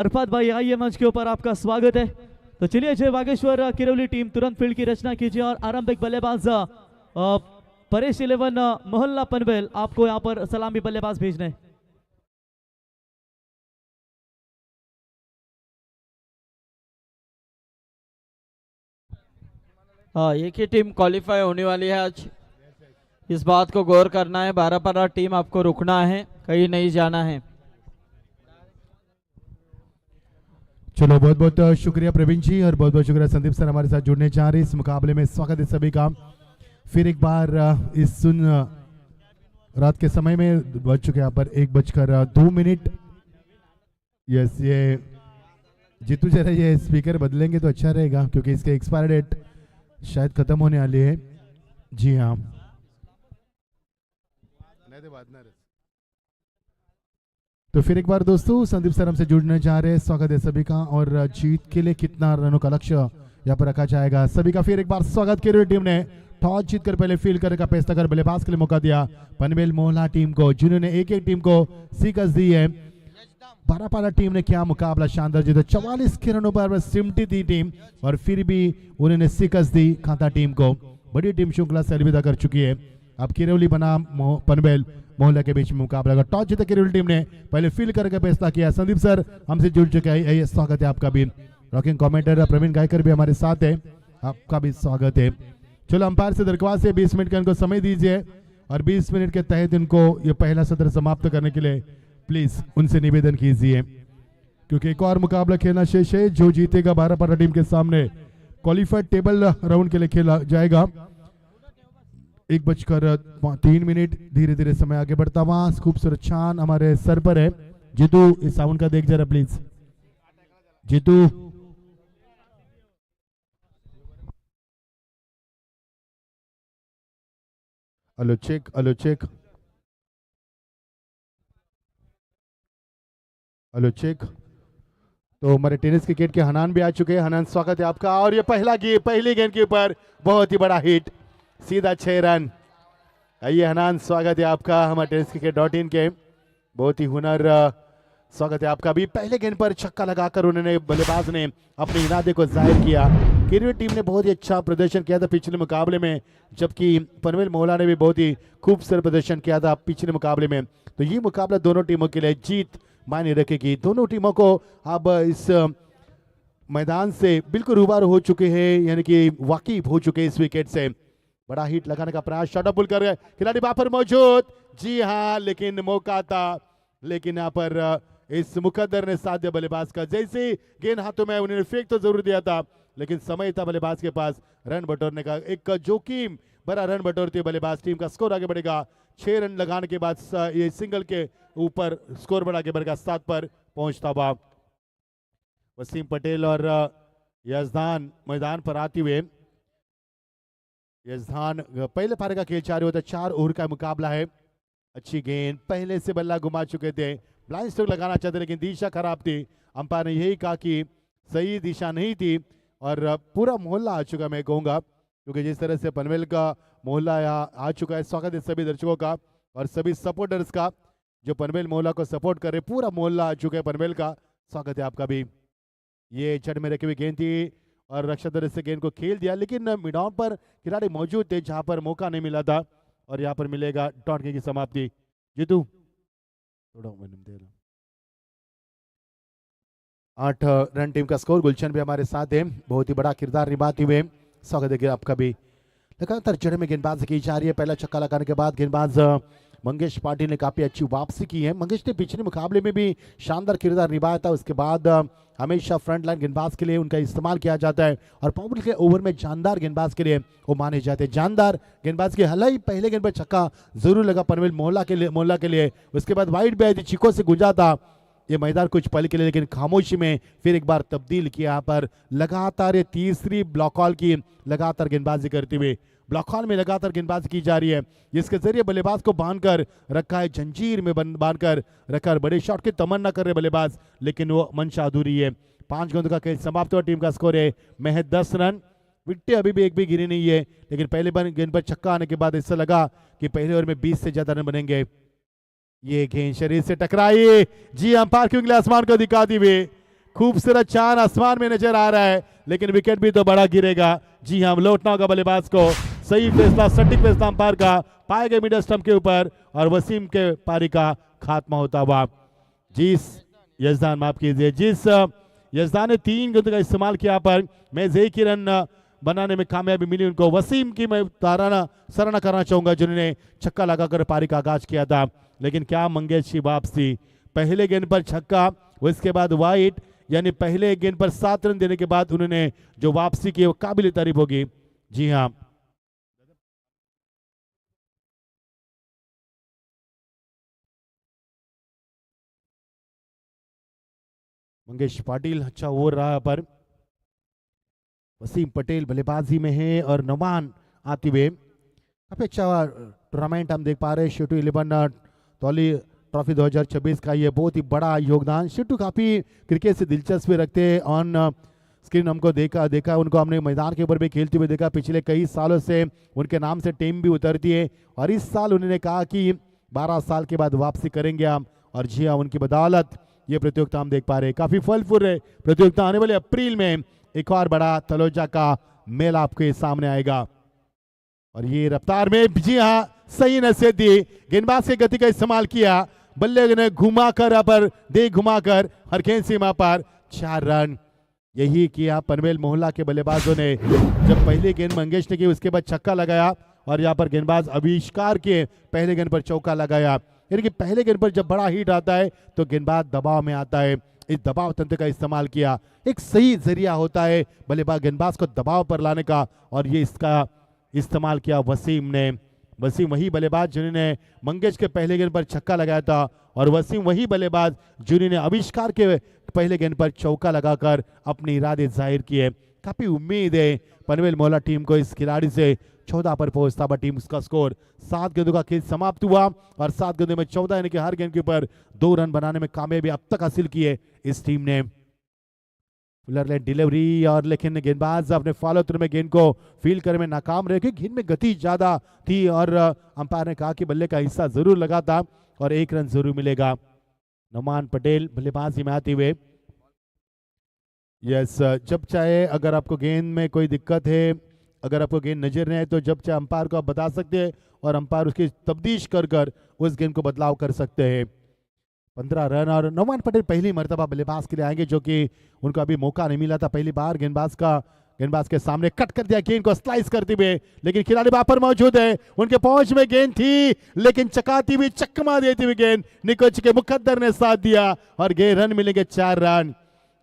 अरफात भाई आइए मंच के ऊपर, आपका स्वागत है। तो चलिए जय बागेश्वर किरौली टीम तुरंत फील्ड की रचना कीजिए और आरंभिक बल्लेबाज परेश 11 मोहल्ला पनवेल आपको यहाँ पर सलामी बल्लेबाज भेजने हैं। हाँ, एक ही टीम क्वालिफाई होने वाली है आज। इस बात को गौर करना है, 12-12 टीम आपको रुकना है, कहीं नहीं जाना है। चलो बहुत बहुत शुक्रिया प्रवीण जी और बहुत बहुत शुक्रिया संदीप सर हमारे साथ जुड़ने जा रहे हैं इस मुकाबले में। स्वागत है सभी का फिर एक बार इस सुन रात के समय में बज चुके यहाँ पर 1:02। यस, ये जीतू जरा ये स्पीकर बदलेंगे तो अच्छा रहेगा क्योंकि इसके एक्सपायर डेट शायद खत्म होने वाली है। जी हाँ, तो फिर एक बार दोस्तों संदीप सर हमसे जुड़ने जा रहे हैं। स्वागत है सभी का और जीत के लिए कितना रनों का लक्ष्य यहाँ पर रखा जाएगा सभी का फिर एक बार स्वागत। किरौली टीम ने टॉस जीतकर पहले फील्ड करने का फैसला कर बल्लेबाज के लिए मौका दिया पनवेल मोहल्ला टीम को, जिन्होंने एक एक टीम को शिकस्त दी है। 12-12 टीम ने क्या मुकाबला शानदार जीता, 44 के रनों पर सिमटी थी टीम और फिर भी उन्होंने शिकस्त दी खाता टीम को। बड़ी टीम श्रृंखला से अलविदा कर चुकी है। अब किरौली बनाम पनवेल मोहल्ला के बीच में मुकाबला का टॉस जीता किरौली टीम ने पहले फील्ड करके फैसला किया। संदीप सर हमसे जुड़ चुके हैं, स्वागत है आपका भी। रॉकिंग कमेंटेटर प्रवीण गायकर भी हमारे साथ है, आपका भी स्वागत है। चलो अंपायर से दरख्वास्त है 20 मिनट का इनको समय दीजिए और 20 मिनट के तहत इनको ये पहला सत्र समाप्त करने के लिए प्लीज उनसे निवेदन कीजिए क्योंकि एक और मुकाबला खेलना शेष है। जो जीतेगा 12-12 टीम के सामने क्वालिफाइड टेबल राउंड के लिए खेला जाएगा। 1:03। धीरे धीरे समय आगे बढ़ता हुआ खूबसूरत चांद हमारे सर पर है। जीतू इस साउंड का देख जरा please. Jeetu hello check, hello check, hello check. तो हमारे टेनिस क्रिकेट के हनान भी आ चुके हैं। हनान स्वागत है आपका और ये पहली गेंद के ऊपर बहुत ही बड़ा हिट, सीधा 6 रन। आइए हनान, स्वागत है आपका हमारे टेनिस क्रिकेट.in के। बहुत ही हुनर स्वागत है आपका भी। पहले गेंद पर छक्का लगाकर उन्होंने बल्लेबाज ने अपने इरादे को जाहिर किया। किरौली टीम ने बहुत ही अच्छा प्रदर्शन किया था पिछले मुकाबले में, जबकि पनवेल मोहल्ला ने भी बहुत ही खूबसूरत प्रदर्शन किया था पिछले मुकाबले में। तो ये मुकाबला दोनों टीमों के लिए जीत मायने रखेगी। दोनों टीमों को अब इस मैदान से बिल्कुल रूबरू हो चुके हैं, यानी कि वाकिफ हो चुके हैं इस विकेट से। बड़ा हिट लगाने का प्रयास, शॉट पुल कर खिलाड़ी वहां पर मौजूद। जी हाँ, लेकिन मौका था, लेकिन यहाँ पर इस मुकद्दर ने साथ दिया बल्लेबाज का। जैसे गेंद हाथों में उन्होंने फेंक तो जरूर दिया था, लेकिन समय था बल्लेबाज के पास रन बटोरने का। एक जोखिम बड़ा रन बटोरती बल्लेबाज, टीम का स्कोर आगे बढ़ेगा। 6 रन लगाने के बाद ये सिंगल के ऊपर स्कोर बढ़ा के बढ़ेगा 7 पर पहुंचता हुआ। वसीम पटेल और यजदान मैदान पर आते हुए। यजदान पहले पारी का खेल चालू होता है, 4 ओवर का मुकाबला है। अच्छी गेंद, पहले से बल्ला घुमा चुके थे, ब्लाइंड स्ट्रोक लगाना चाहते लेकिन दिशा खराब थी। अंपायर ने यही कहा कि सही दिशा नहीं थी और पूरा मोहल्ला आ चुका मैं कहूँगा, क्योंकि जिस तरह से पनवेल का मोहल्ला यहाँ आ चुका है। स्वागत है सभी दर्शकों का और सभी सपोर्टर्स का जो पनवेल मोहल्ला को सपोर्ट कर रहे। पूरा मोहल्ला आ चुका है पनवेल का, स्वागत है आपका भी। ये चढ़ में रखी हुई गेंद थी और रक्षा दर से गेंद को खेल दिया, लेकिन मिडॉन पर खिलाड़ी मौजूद थे जहां पर मौका नहीं मिला था और यहाँ पर मिलेगा डॉट की समाप्ति। जीतू 8 रन टीम का स्कोर। गुलशन भी हमारे साथ है, बहुत ही बड़ा किरदार निभाते हुए, स्वागत है आपका भी। लगातार जड़ में गेंदबाजी की जा रही है। पहला छक्का लगाने के बाद गेंदबाज मंगेश पाटिल ने काफी अच्छी वापसी की है। मंगेश ने पिछले मुकाबले में भी शानदार किरदार निभाया था। उसके बाद हमेशा फ्रंट लाइन गेंदबाज के लिए उनका इस्तेमाल किया जाता है और पावर के ओवर में जानदार गेंदबाज के लिए वो माने जाते हैं। जानदार गेंदबाज की हलाई पहले गेंद पर छक्का जरूर लगा पनवेल मोहल्ला के लिए। उसके बाद वाइड भी आई थी, चिको से गुंजा था ये मैदान कुछ पल के लिए, लेकिन खामोशी में फिर एक बार तब्दील किया। यहाँ पर लगातार ये तीसरी ब्लॉक हॉल की लगातार गेंदबाजी करते हुए ब्लॉक हॉल में लगातार गेंदबाजी की जा रही है, जिसके जरिए बल्लेबाज को बांधकर रखा है, जंजीर में बांधकर रखा है। बड़े शॉट की तमन्ना कर रहे बल्लेबाज, लेकिन वो मंशा अधूरी है। 5 गेंदों का खेल समाप्त हुआ। टीम का स्कोर है महज 10 रन। विकेट अभी भी एक भी गिरी नहीं है, लेकिन पहले गेंद पर छक्का आने के बाद ऐसा लगा कि पहले ओवर में 20 से ज्यादा रन बनेंगे। ये गेंद शरीर से टकराई। जी, अंपायर की उंगली आसमान को दिखाती हुए खूबसूरत चांद आसमान में नजर आ रहा है, लेकिन विकेट भी तो बड़ा गिरेगा। जी हाँ, लौटना होगा बल्लेबाज को। सही फैसला, सटीक फैसला अंपायर का पाए गए मिडल स्टंप के ऊपर और वसीम के पारी का खात्मा होता हुआ। जिस यजदान, माफ कीजिए, जिस यजदान ने 3 गेंदों का इस्तेमाल किया पर मैं एक ही रन बनाने में कामयाबी मिली उनको। वसीम की मैं सराहना करना चाहूंगा जिन्होंने छक्का लगाकर पारी का आगाज किया था। लेकिन क्या मंगेश की वापसी, पहले गेंद पर छक्का, उसके बाद वाइड, यानी पहले गेंद पर 7 रन देने के बाद उन्होंने जो वापसी की वो काबिल तारीफ होगी। जी हाँ, मंगेश पाटिल अच्छा ओवर रहा पर वसीम पटेल बल्लेबाजी में है और नौमान आते हुए काफी अच्छा टूर्नामेंट हम देख पा रहे हैं। शिटू 11 तौली ट्रॉफी 2026 का ये बहुत ही बड़ा योगदान। शिटू काफी क्रिकेट से दिलचस्पी रखते हैं। ऑन स्क्रीन हमको देखा उनको हमने मैदान के ऊपर भी खेलते हुए देखा। पिछले कई सालों से उनके नाम से टीम भी उतरती है और इस साल उन्होंने कहा कि 12 साल के बाद वापसी करेंगे हम। और जी हाँ, उनकी बदौलत ये प्रतियोगिता हम देख पा रहे हैं। काफी फल फूल रहे प्रतियोगिता। आने वाले अप्रैल में एक और बड़ा तलोजा का मेला आपके सामने आएगा। और ये रफ्तार में, जी हाँ, सही नसीहत दी, गेंदबाज की गति का इस्तेमाल किया, बल्ले ने घुमाकर पर दे घुमाकर हर गेंद सीमा पर 4 रन। यही किया पनवेल मोहल्ला के बल्लेबाजों ने। जब पहली गेंद मंगेश ने की, उसके बाद छक्का लगाया और यहाँ पर गेंदबाज आविष्कार के पहले गेंद पर चौका लगाया। यानी कि पहले गेंद पर जब बड़ा हिट आता है तो गेंदबाज दबाव में आता है। इस दबाव तंत्र का इस्तेमाल किया, एक सही जरिया होता है बल्लेबाज गेंदबाज को दबाव पर लाने का, और ये इसका इस्तेमाल किया वसीम ने। वसीम वही बल्लेबाज जिन्होंने मंगेश के पहले गेंद पर छक्का लगाया था और वसीम वही बल्लेबाज जिन्होंने आविष्कार के पहले गेंद पर चौका लगाकर अपने इरादे जाहिर किए। काफी उम्मीद है पनवेल मोहल्ला टीम को इस खिलाड़ी से 14 पर पहुंचता हुआ। टीम का स्कोर 7 गेंदों का खेल समाप्त हुआ और 7 गेंदों में 14, यानी कि हर गेंद के ऊपर 2 रन बनाने में कामयाबी अब तक हासिल की है इस टीम ने। डिलीवरी और लेकिन गेंदबाज अपने फॉलो थ्रू में गेंद को फील्ड करने में नाकाम रहे क्योंकि गेंद में गति ज्यादा थी और अंपायर ने कहा कि बल्ले का हिस्सा जरूर लगा था और 1 रन जरूर मिलेगा। नौमान पटेल बल्लेबाजी में आते हुए। यस, जब चाहे अगर आपको गेंद में कोई दिक्कत है, अगर आपको गेंद नजर नहीं आए तो जब चाहे अंपायर को आप बता सकते हैं और अंपायर उसकी तब्दीश कर उस गेंद को बदलाव कर सकते हैं। 15 रन और नौमान पटेल पहली मर्तबा बल्लेबाज के लिए आएंगे, जो कि उनको अभी मौका नहीं मिला था। पहली बार गेंदबाज के सामने कट कर दिया गेंद को स्लाइस करते हुए, लेकिन खिलाड़ी वहां पर मौजूद है, उनके पहुंच में गेंद थी, लेकिन चकाती हुई चकमा देती हुई गेंद निकोच के मुकद्दर ने साथ दिया और गेंद रन मिलेंगे 4 रन।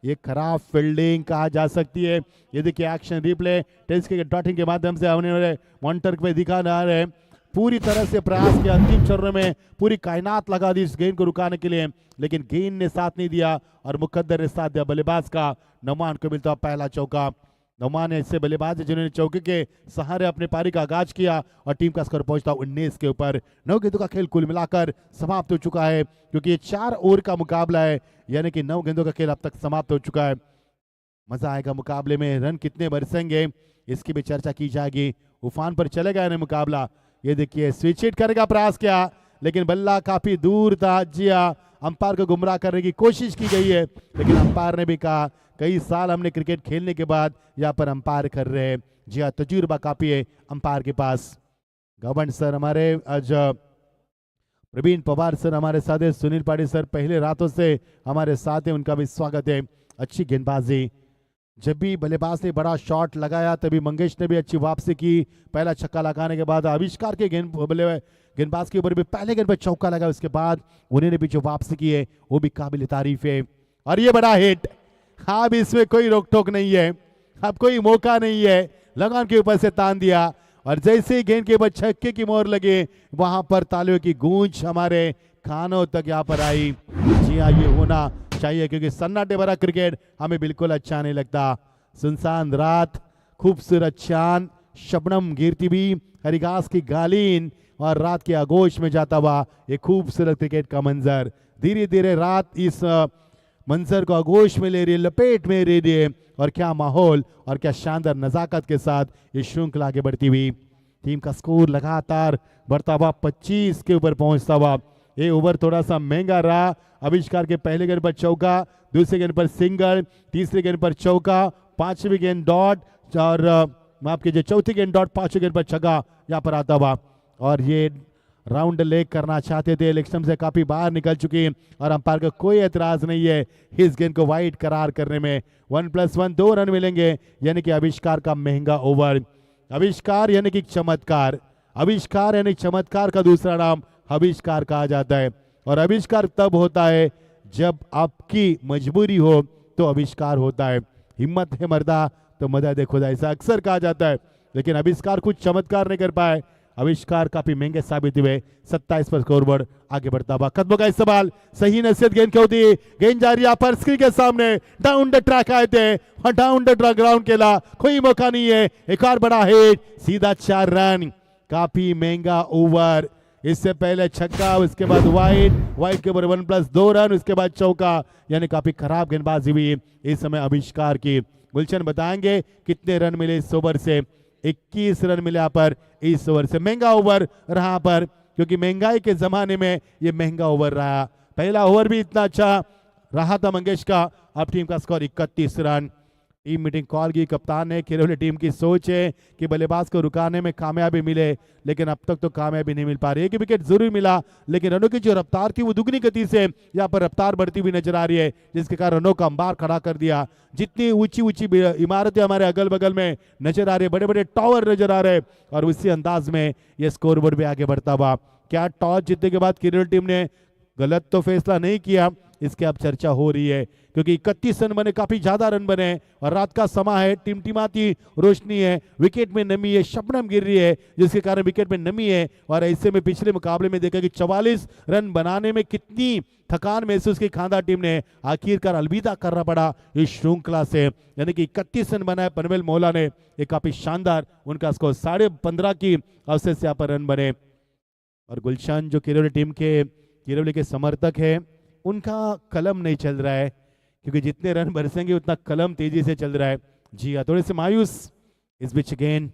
ये खराब फील्डिंग कहा जा सकती है। ये देखिए एक्शन रिप्ले टेस्ट के डॉटिंग के माध्यम से होने वाले मॉनिटर पे दिखा रहा है। पूरी तरह से प्रयास किया, अंतिम चरण में पूरी कायनात लगा दी इस गेंद को रुकाने के लिए, लेकिन गेंद ने साथ नहीं दिया और मुकद्दर ने साथ दिया बल्लेबाज का। नौमान को मिलता पहला चौका। नौमान ऐसे बल्लेबाज जिन्होंने चौके के सहारे अपने पारी का आगाज किया और टीम का स्कोर पहुंचता 19 के ऊपर। 9 गेंदों का खेल कुल मिलाकर समाप्त हो चुका है, क्योंकि ये 4 ओवर का मुकाबला है, यानी कि 9 गेंदों का खेल अब तक समाप्त हो चुका है। मजा आएगा मुकाबले में, रन कितने बरसेंगे इसकी भी चर्चा की जाएगी। उफान पर चले गए ना मुकाबला। ये देखिए स्विच हिट करने का प्रयास किया, लेकिन बल्ला काफी दूर था। जी हाँ, अंपायर को गुमराह करने की कोशिश की गई है, लेकिन अंपायर ने भी कहा कई साल हमने क्रिकेट खेलने के बाद यहाँ पर अंपायर कर रहे हैं। जी हाँ, तजुर्बा काफी है अंपायर के पास। गवर्न सर हमारे आज, प्रवीण पवार सर हमारे साथ है, सुनील पाटिल सर पहले रातों से हमारे साथ है, उनका भी स्वागत है। अच्छी गेंदबाजी, जब भी बल्लेबाज ने बड़ा शॉट लगाया तभी मंगेश ने भी अच्छी वापसी की। पहला छक्का लगाने के बाद आविष्कार के गेंदबाज के ऊपर भी पहले गेंद पर चौका लगा, उसके बाद उन्होंने भी जो वापसी की है वो भी काबिल तारीफ है। और ये बड़ा हिट, अब इसमें कोई रोक टोक नहीं है, अब कोई मौका नहीं है, लगान के ऊपर से तान दिया और जैसे ही गेंद के ऊपर छक्के की मोहर लगे वहां पर तालियों की गूंज हमारे कानों तक यहाँ पर आई। जी हाँ, ये होना चाहिए क्योंकि सन्नाटे भरा क्रिकेट हमें बिल्कुल अच्छा नहीं लगता। सुनसान रात, खूबसूरत चांद, शबनम गिरती हुई, हरी घास की गालीन और रात के आगोश में जाता हुआ एक खूबसूरत क्रिकेट का मंजर। धीरे धीरे रात इस मंजर को आगोश में ले रही है, लपेट में ले रही है, और क्या माहौल और क्या शानदार नजाकत के साथ ये श्रृंखला आगे बढ़ती हुई। टीम का स्कोर लगातार बढ़ता हुआ 25 के ऊपर पहुंचता हुआ। ये ओवर थोड़ा सा महंगा रहा। आविष्कार के पहले गेंद पर चौका, दूसरे गेंद पर सिंगल, तीसरे गेंद पर चौका, पांचवी गेंद डॉट और माफ कीजिए चौथी गेंद डॉट, पांचवी गेंद पर छक्का यहाँ पर आता हुआ। और ये राउंड लेग करना चाहते थे, इलेक्शन से काफी बाहर निकल चुकी और अंपायर का कोई एतराज नहीं है इस गेंद को वाइड करार करने में। 1+1 2 रन मिलेंगे, यानी कि आविष्कार का महंगा ओवर। आविष्कार यानी कि चमत्कार, आविष्कार यानी चमत्कार का दूसरा नाम आविष्कार कहा जाता है। और आविष्कार तब होता है जब आपकी मजबूरी हो तो आविष्कार होता है। हिम्मत है मर्दा तो मदद है खुदा, ऐसा अक्सर कहा जाता है। लेकिन आविष्कार कुछ चमत्कार नहीं कर पाए, आविष्कार काफी महंगे साबित हुए। 27 पर स्कोरबोर्ड आगे बढ़ता हुआ। कदमों का इस्तेमाल, सही नसीहत गेंद क्यों दी, गेंद जा रही है पर स्क्रीन के सामने, डाउन द ट्रैक आए थे और डाउन द ट्रैक ग्राउंड खेला, कोई मौका नहीं है। एक और बड़ा हिट, सीधा 4 रन, काफी महंगा ओवर। इससे पहले छक्का, उसके बाद वाइड के ऊपर 1+2 रन, उसके बाद चौका, यानी काफी खराब गेंदबाजी हुई इस समय आविष्कार की। गुलशन बताएंगे कितने रन मिले इस ओवर से। 21 रन मिले यहाँ पर इस ओवर से। महंगा ओवर रहा पर, क्योंकि महंगाई के जमाने में ये महंगा ओवर रहा। पहला ओवर भी इतना अच्छा रहा था मंगेश का। अब टीम का score 31 run. Team meeting call की कप्तान ने, खिरौली टीम की सोच है कि बल्लेबाज को रुकाने में कामयाबी मिले, लेकिन अब तक तो कामयाबी नहीं मिल पा रही। एक विकेट जरूर मिला, लेकिन रनों की जो रफ्तार थी वो दुगनी गति से यहाँ पर रफ्तार बढ़ती हुई नजर आ रही है, जिसके कारण रनों का अंबार खड़ा कर दिया। जितनी ऊंची ऊंची इमारतें हमारे अगल बगल में नजर आ रही है, बड़े बड़े टावर नजर आ रहे, और उसी अंदाज में ये स्कोरबोर्ड भी आगे बढ़ता हुआ। क्या टॉस जीतने के बाद खिरौली टीम ने गलत तो फैसला नहीं किया, इसके अब चर्चा हो रही है, क्योंकि 31 रन बने, काफी ज्यादा रन बने और रात का समय है, टिमटिमाती रोशनी है, विकेट में नमी है, शबनम गिर रही है, जिसके कारण विकेट में नमी है। और ऐसे में पिछले मुकाबले में देखा कि 44 रन बनाने में कितनी थकान महसूस की खांदा टीम ने, आखिरकार अलविदा करना पड़ा इस श्रृंखला से। यानी कि 31 रन बनाए पनवेल मोहल्ला ने, एक काफी शानदार उनका स्कोर। 15.5 की अवसर से यहाँ पर रन बने। और गुलशन जो खिरौली के समर्थक है, उनका कलम नहीं चल रहा है, क्योंकि जितने रन बरसेंगे उतना कलम तेजी से चल रहा है। जी हाँ, थोड़े से मायूस इस बीच गेंद।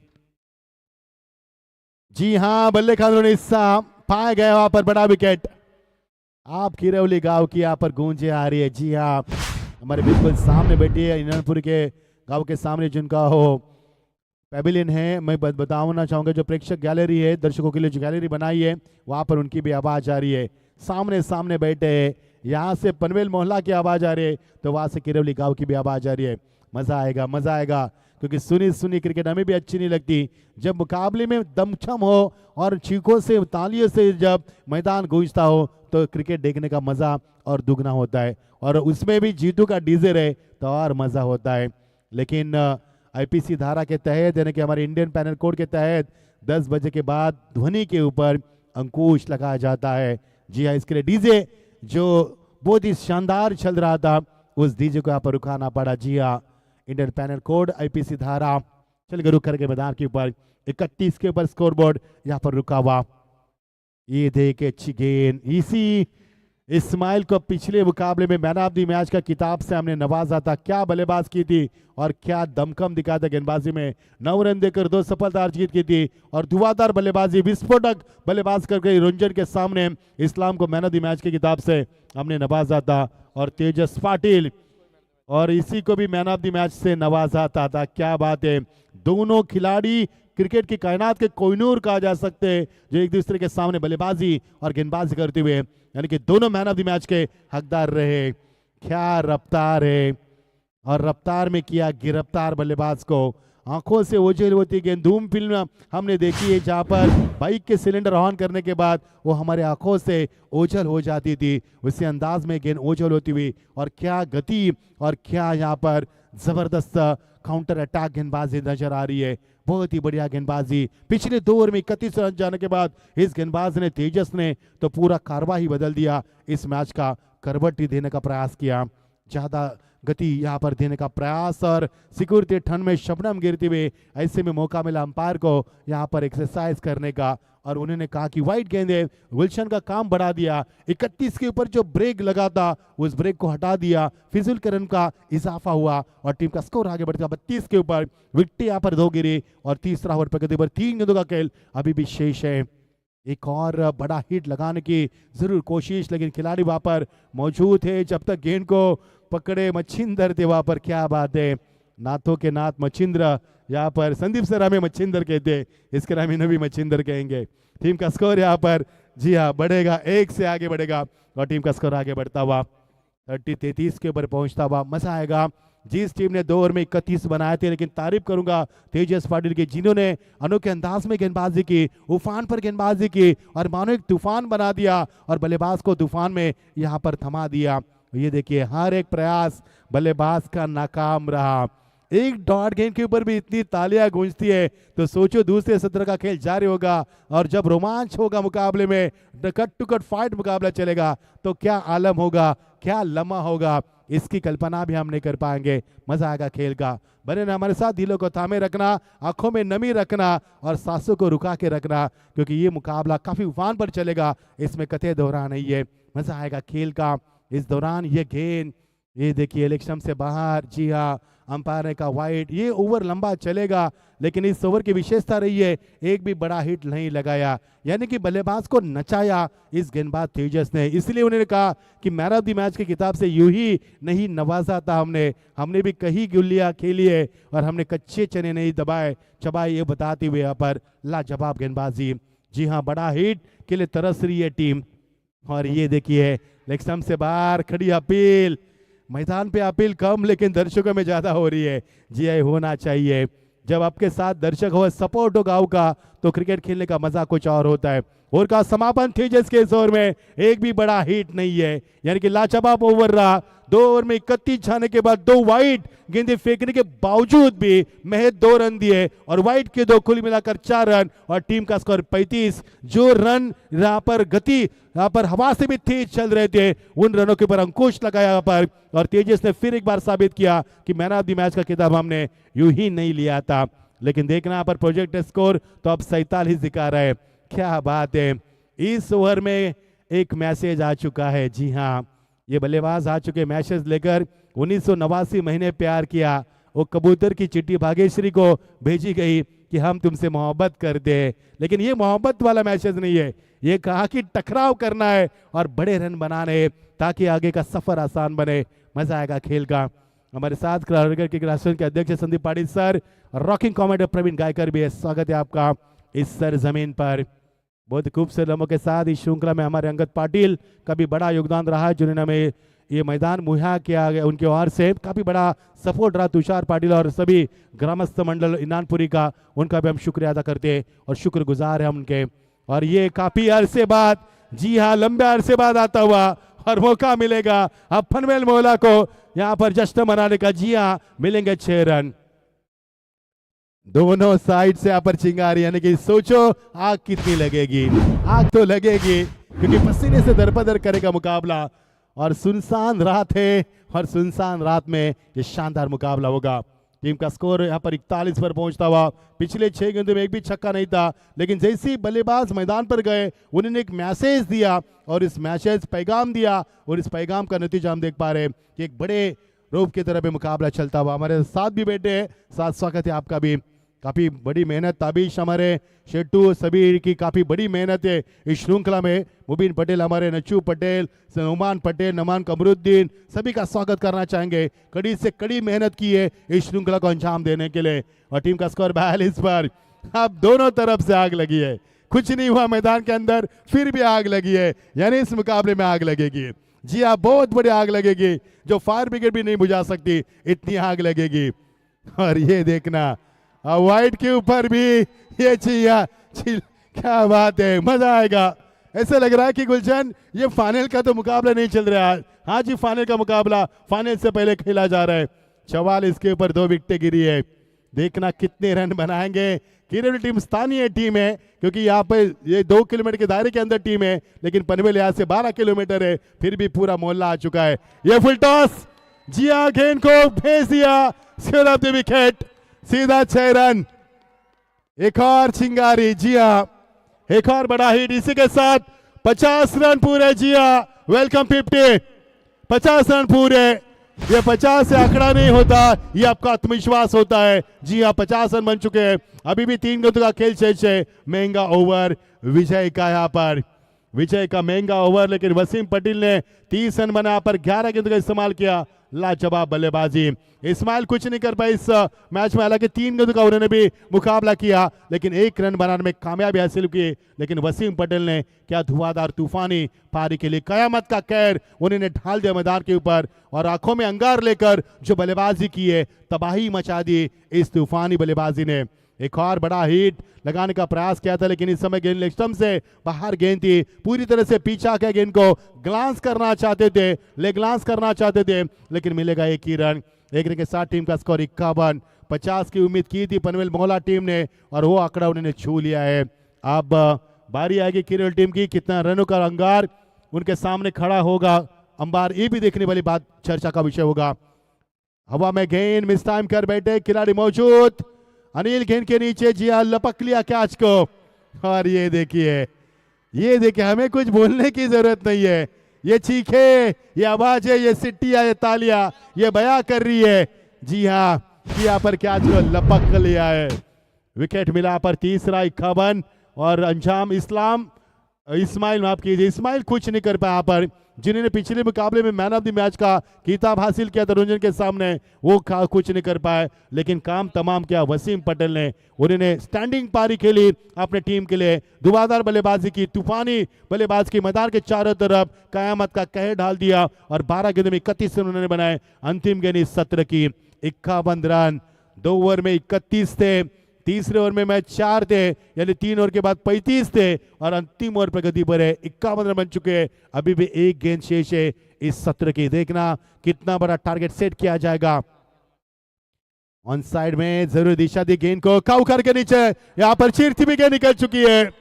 जी हाँ, बल्ले खान ने हिस्सा पाया गया वहां पर बड़ा विकेट। आप खिरौली गांव की यहाँ पर गूंजे आ रही है। जी हाँ, हमारे बिल्कुल सामने बैठी है इनानपुर के गांव के सामने जिनका हो पेविलियन है। मैं बताना चाहूंगा जो प्रेक्षक गैलरी है, दर्शकों के लिए जो गैलरी बनाई है, वहां पर उनकी भी आवाज आ रही है। सामने सामने बैठे हैं, यहाँ से पनवेल मोहल्ला की आवाज आ रही है, तो वहां से खिरौली गांव की भी आवाज आ रही है। मजा आएगा, मजा आएगा, क्योंकि सुनी क्रिकेट हमें भी अच्छी नहीं लगती। जब मुकाबले में दमछम हो और चीखों से, तालियों से जब मैदान गूंजता हो, तो क्रिकेट देखने का मजा और दुगना होता है। और उसमें भी जीतू का डीजे रहे तो और मजा होता है। लेकिन आईपीसी धारा के तहत, यानी कि हमारे इंडियन पैनल कोड के तहत 10 बजे के बाद ध्वनि के ऊपर अंकुश लगाया जाता है। जी हाँ, इसके लिए डीजे जो बहुत ही शानदार चल रहा था, उस डीजे को यहाँ पर रुकाना पड़ा। जी हाँ, इंडियन पैनल कोड आईपीसी धारा चल के रुक करके मैदान के ऊपर 31 के ऊपर स्कोरबोर्ड यहाँ पर रुका हुआ। ये देखे अच्छी गेंद, इसी इस्माइल को पिछले मुकाबले में मैन ऑफ द मैच का किताब से हमने नवाजा था। क्या बल्लेबाज की थी और क्या दमखम दिखा था गेंदबाजी में। 9 रन देकर 2 सफलता जीत की थी और धुआंधार बल्लेबाजी, विस्फोटक बल्लेबाज करके रंजन के सामने इस्लाम को मैन ऑफ द मैच की किताब से हमने नवाजा था। और तेजस पाटिल, और इसी को भी मैन ऑफ द मैच से नवाजा था। क्या बात है, दोनों खिलाड़ी क्रिकेट की कायनात के कोहिनूर कहा जा सकते हैं, जो एक दूसरे के सामने बल्लेबाजी और गेंदबाजी करते हुए, यानी कि दोनों मैन ऑफ द मैच के हकदार रहे। क्या रफ्तार है, और रफ्तार में किया गिरफ्तार बल्लेबाज को। आंखों से ओझल होती गेंद, धूम फिल्म हमने देखी है, जहां पर बाइक के सिलेंडर ऑन करने के बाद वो हमारे आंखों से ओझल हो जाती थी, उसी अंदाज में गेंद ओझल होती हुई। और क्या गति और क्या यहाँ पर जबरदस्त काउंटर अटैक गेंदबाजी नजर आ रही है। बहुत ही बढ़िया गेंदबाजी। पिछले 2 ओवर में 31 रन जाने के बाद इस गेंदबाज ने, तेजस ने, तो पूरा कारवाही बदल दिया। इस मैच का करवटी देने का प्रयास किया, ज्यादा गति यहाँ पर देने का प्रयास, और सिक्योरिटी ठंड में शबनम गिरते हुए ऐसे में मौका मिला अंपायर को यहाँ पर एक्सरसाइज करने का। और उन्होंने कहा कि वाइड गेंद है, गुलशन का काम बढ़ा दिया। 31 के ऊपर जो ब्रेक लगा था उस ब्रेक को हटा दिया, फिजुल के रन का इजाफा हुआ और टीम का स्कोर आगे बढ़ता। 32 के ऊपर विकेट यहाँ पर 2 गिरी और तीसरा ओवर प्रगति पर 3 गेंदों का खेल अभी भी शेष है। एक और बड़ा हिट लगाने की जरूर कोशिश, लेकिन खिलाड़ी वहां पर मौजूद थे जब तक गेंद को पकड़े मच्छिंदर थे वहां पर। क्या बात है, नाथों के नाथ मच्छिंद्र, यहाँ पर संदीप सर हमें मच्छिंदर कहते, इसके नाम इन्हें भी मच्छिंदर कहेंगे। टीम का स्कोर यहाँ पर जी हाँ बढ़ेगा, 1 से आगे बढ़ेगा और टीम का स्कोर आगे बढ़ता हुआ 30-33 के ऊपर पहुंचता हुआ। मजा आएगा। जिस टीम ने 2 ओवर में 31 बनाए थे, लेकिन तारीफ करूंगा तेजस पाटिल की, जिन्होंने अनोखे अंदाज में गेंदबाजी की, उफान पर गेंदबाजी की और मानो एक तूफान बना दिया और बल्लेबाज को तूफान में यहाँ पर थमा दिया। ये देखिए हर एक प्रयास बल्लेबाज का नाकाम रहा। एक डॉट गेंद के ऊपर भी इतनी तालियां गूंजती है, तो सोचो दूसरे सत्र का खेल जारी होगा और जब रोमांच होगा मुकाबले में, कट टू कट फाइट मुकाबला चलेगा, तो क्या आलम होगा, क्या लम्हा होगा, इसकी कल्पना भी हम नहीं कर पाएंगे। मजा आएगा खेल का। बने ना हमारे साथ, दिलों को थामे रखना, आंखों में नमी रखना और सांसों को रुका के रखना, क्योंकि ये मुकाबला काफी उफान पर चलेगा, इसमें कतई दोहरा नहीं है। मजा आएगा खेल का। इस दौरान ये गेंद, ये देखिए इलेक्शन से बाहर, जी हाँ अंपायर का वाइड, ये ओवर लंबा चलेगा, लेकिन इस ओवर की विशेषता रही है एक भी बड़ा हिट नहीं लगाया, यानी कि बल्लेबाज को नचाया इस गेंदबाज तेजस ने। इसलिए उन्होंने कहा कि मैन ऑफ द मैच की किताब से यूं ही नहीं नवाजा था हमने भी कई गुल्लियां खेली है और हमने कच्चे चने नहीं दबाए चबाए, ये बताते हुए यहाँ पर लाजवाब गेंदबाजी। जी हाँ, बड़ा हिट के लिए तरस रही है टीम। और ये देखिए लेग स्टंप से बाहर खड़ी अपील, मैदान पे अपील कम लेकिन दर्शकों में ज्यादा हो रही है। जी आई होना चाहिए, जब आपके साथ दर्शक हो, सपोर्ट हो गांव का, तो क्रिकेट खेलने का मजा कुछ और होता है। ओवर का समापन तेजस के इस ओवर में एक भी बड़ा हिट नहीं है, यानी कि लाजवाब ओवर रहा। 2 ओवर में 31 जाने के बाद 2 वाइड गेंदें फेंकने के बावजूद भी महज 2 रन दिए और वाइड के 2, कुल मिलाकर 4 रन और टीम का स्कोर 35। जो रन यहाँ पर गति, यहाँ पर हवा से भी तेज चल रहे थे, उन रनों के ऊपर अंकुश लगाया यहाँ पर, और तेजस ने फिर एक बार साबित किया कि मैन ऑफ द मैच का खिताब हमने यूं ही नहीं लिया था। लेकिन देखना यहाँ पर प्रोजेक्ट स्कोर तो अब 47 दिखा रहा है। क्या बात है, इस ओवर में एक मैसेज आ चुका है। जी हाँ, ये बल्लेबाज आ चुके मैसेज लेकर। 1989 महीने प्यार किया, वो कबूतर की चिट्ठी भाग्यश्री को भेजी गई कि हम तुमसे मोहब्बत करते हैं, लेकिन ये मोहब्बत वाला मैसेज नहीं है, ये कहा कि टकराव करना है और बड़े रन बनाने हैं ताकि आगे का सफर आसान बने। मजा आएगा खेल का। हमारे साथ क्रिकेट राष्ट्र के अध्यक्ष Sandeep Patil sir, rocking commentator Praveen Gaikar भी है। स्वागत है आपका इस सरजमीन पर। बहुत खूबसूरत लम्हों के साथ इस श्रृंखला में हमारे अंगद पाटिल का भी बड़ा योगदान रहा है, जिन्होंने हमें ये मैदान मुहैया किया गया, उनके ओर से काफी बड़ा सपोर्ट रहा। तुषार पाटिल और सभी ग्रामस्थ मंडल इनानपुरी का, उनका भी हम शुक्रिया अदा करते हैं और शुक्रगुजार हैं हम उनके। और ये काफी अरसे बाद, जी हाँ लंबे अरसे बाद आता हुआ और मौका मिलेगा अब पनवेल मोहल्ला को यहाँ पर जश्न मनाने का। जी हाँ, मिलेंगे 6 रन दोनों साइड से यहाँ पर चिंगारी, यानी कि सोचो आग कितनी लगेगी। आग तो लगेगी क्योंकि पसीने से दरबदर करेगा मुकाबला और सुनसान रात है और सुनसान रात में ये शानदार मुकाबला होगा। टीम का स्कोर यहाँ पर 41 पर पहुंचता हुआ। पिछले 6 गेंदों में एक भी छक्का नहीं था, लेकिन जैसे ही बल्लेबाज मैदान पर गए उन्होंने एक मैसेज दिया और इस मैसेज पैगाम दिया, और इस पैगाम का नतीजा हम देख पा रहे हैं कि एक बड़े रूप की तरह भी मुकाबला चलता हुआ। हमारे साथ भी बैठे हैं, साथ स्वागत है आपका भी। काफी बड़ी मेहनत, ताबिश हमारे शेट्टू सभी की काफी बड़ी मेहनत है इस श्रृंखला में। मुबीन पटेल, हमारे नच्चू पटेल, नुमान पटेल, नमान कमरुद्दीन, सभी का स्वागत करना चाहेंगे। कड़ी से कड़ी मेहनत की है इस श्रृंखला को अंजाम देने के लिए। और टीम का स्कोर 42 पर। अब दोनों तरफ से आग लगी है, कुछ नहीं हुआ मैदान के अंदर, फिर भी आग लगी है, यानी इस मुकाबले में आग लगेगी। जी हाँ, बहुत बड़ी आग लगेगी जो फायर ब्रिगेड भी नहीं बुझा सकती, इतनी आग लगेगी। और ये देखना वाइट के ऊपर भी ये क्या बात है, मजा आएगा। ऐसा लग रहा है कि गुलशन ये फाइनल का तो मुकाबला नहीं चल रहा है। हाँ जी, फाइनल का मुकाबला फाइनल से पहले खेला जा रहा है। 44 के ऊपर 2 विकेटें गिरी है। देखना कितने रन बनाएंगे। किरवली टीम स्थानीय टीम है, क्योंकि यहाँ पे ये 2 किलोमीटर के दायरे के अंदर टीम है, लेकिन पनवेल यहाँ से 12 किलोमीटर है, फिर भी पूरा मोहल्ला आ चुका है। ये फुल टॉस, जी हाँ, गेंद को भेज दिया, विकेट, सीधा 6 रन। एक और चिंगारी, जी हाँ, एक और बड़ा हिट। इसी के साथ 50 रन पूरे। जी हाँ, वेलकम 50, 50 रन पूरे। ये 50 से आंकड़ा नहीं होता, ये आपका आत्मविश्वास होता है। जी हाँ, 50 रन बन चुके हैं, अभी भी 3 गेंदों का खेल शेष है। महंगा ओवर विजय का, यहाँ पर विजय का महंगा ओवर, लेकिन वसीम पटेल ने 30 रन बना पर 11 गेंदों का इस्तेमाल किया। लाजवाब बल्लेबाजी, इस्माइल कुछ नहीं कर पाए इस मैच में, हालांकि 3 गेंदों का उन्होंने भी मुकाबला किया, लेकिन 1 रन बनाने में कामयाबी हासिल की। लेकिन वसीम पटेल ने क्या धुआंधार तूफानी पारी के लिए कयामत का कहर उन्होंने ढाल दिया मैदान के ऊपर, और आंखों में अंगार लेकर जो बल्लेबाजी की है, तबाही मचा दी इस तूफानी बल्लेबाजी ने। एक और बड़ा हिट लगाने का प्रयास किया था, लेकिन इस समय गेंद लेग स्टंप से बाहर गेंद थी, पूरी तरह से पीछा के गेंद को ग्लांस करना चाहते थे, लेग ग्लांस करना चाहते थे, लेकिन मिलेगा 1 ही रन। 1 रन के साथ टीम का स्कोर 51। 50 की उम्मीद की थी पनवेल मोहल्ला टीम ने, और वो आंकड़ा उन्होंने छू लिया है। अब बारी आएगी किरोल टीम की, कितना रनों का अंगार उनके सामने खड़ा होगा अंबार, ये भी देखने वाली बात, चर्चा का विषय होगा। हवा में गेंद मिस टाइम कर बैठे खिलाड़ी मौजूद, अनिल गेंद के नीचे, जी हाँ, लपक लिया कैच को। और ये देखिए हमें कुछ बोलने की जरूरत नहीं है, ये चीखे, ये आवाजें, ये सिट्टियां, ये तालियां, ये बयां कर रही है। जी हाँ, यहाँ पर कैच को लपक लिया है। विकेट मिला पर तीसरा 51, और अंजाम इस्माइल माफ कीजिए, इस्माइल कुछ नहीं कर पाया पर, जिन्होंने पिछले मुकाबले में मैन ऑफ द मैच का खिताब हासिल किया था रंजन के सामने, वो कुछ नहीं कर पाए, लेकिन काम तमाम किया वसीम पटेल ने। उन्होंने स्टैंडिंग पारी खेली अपने टीम के लिए, धुआंधार बल्लेबाजी की, तूफानी बल्लेबाजी की, मैदान के चारों तरफ कयामत का कहर डाल दिया, और 12 गेंदों में 31 रन उन्होंने बनाए। अंतिम गेंद इस सत्र की 51 रन, 2 ओवर में 31 थे, तीसरे ओवर में मैच 4 थे, यानी 3 ओवर के बाद 35 थे, और अंतिम ओवर प्रगति पर है, 51 रन बन चुके हैं। अभी भी 1 गेंद शेष है इस सत्र की, देखना कितना बड़ा टारगेट सेट किया जाएगा। ऑन साइड में जरूर दिशा दी गेंद को, काउ करके नीचे, यहां पर चीरती भी गेंद निकल चुकी है,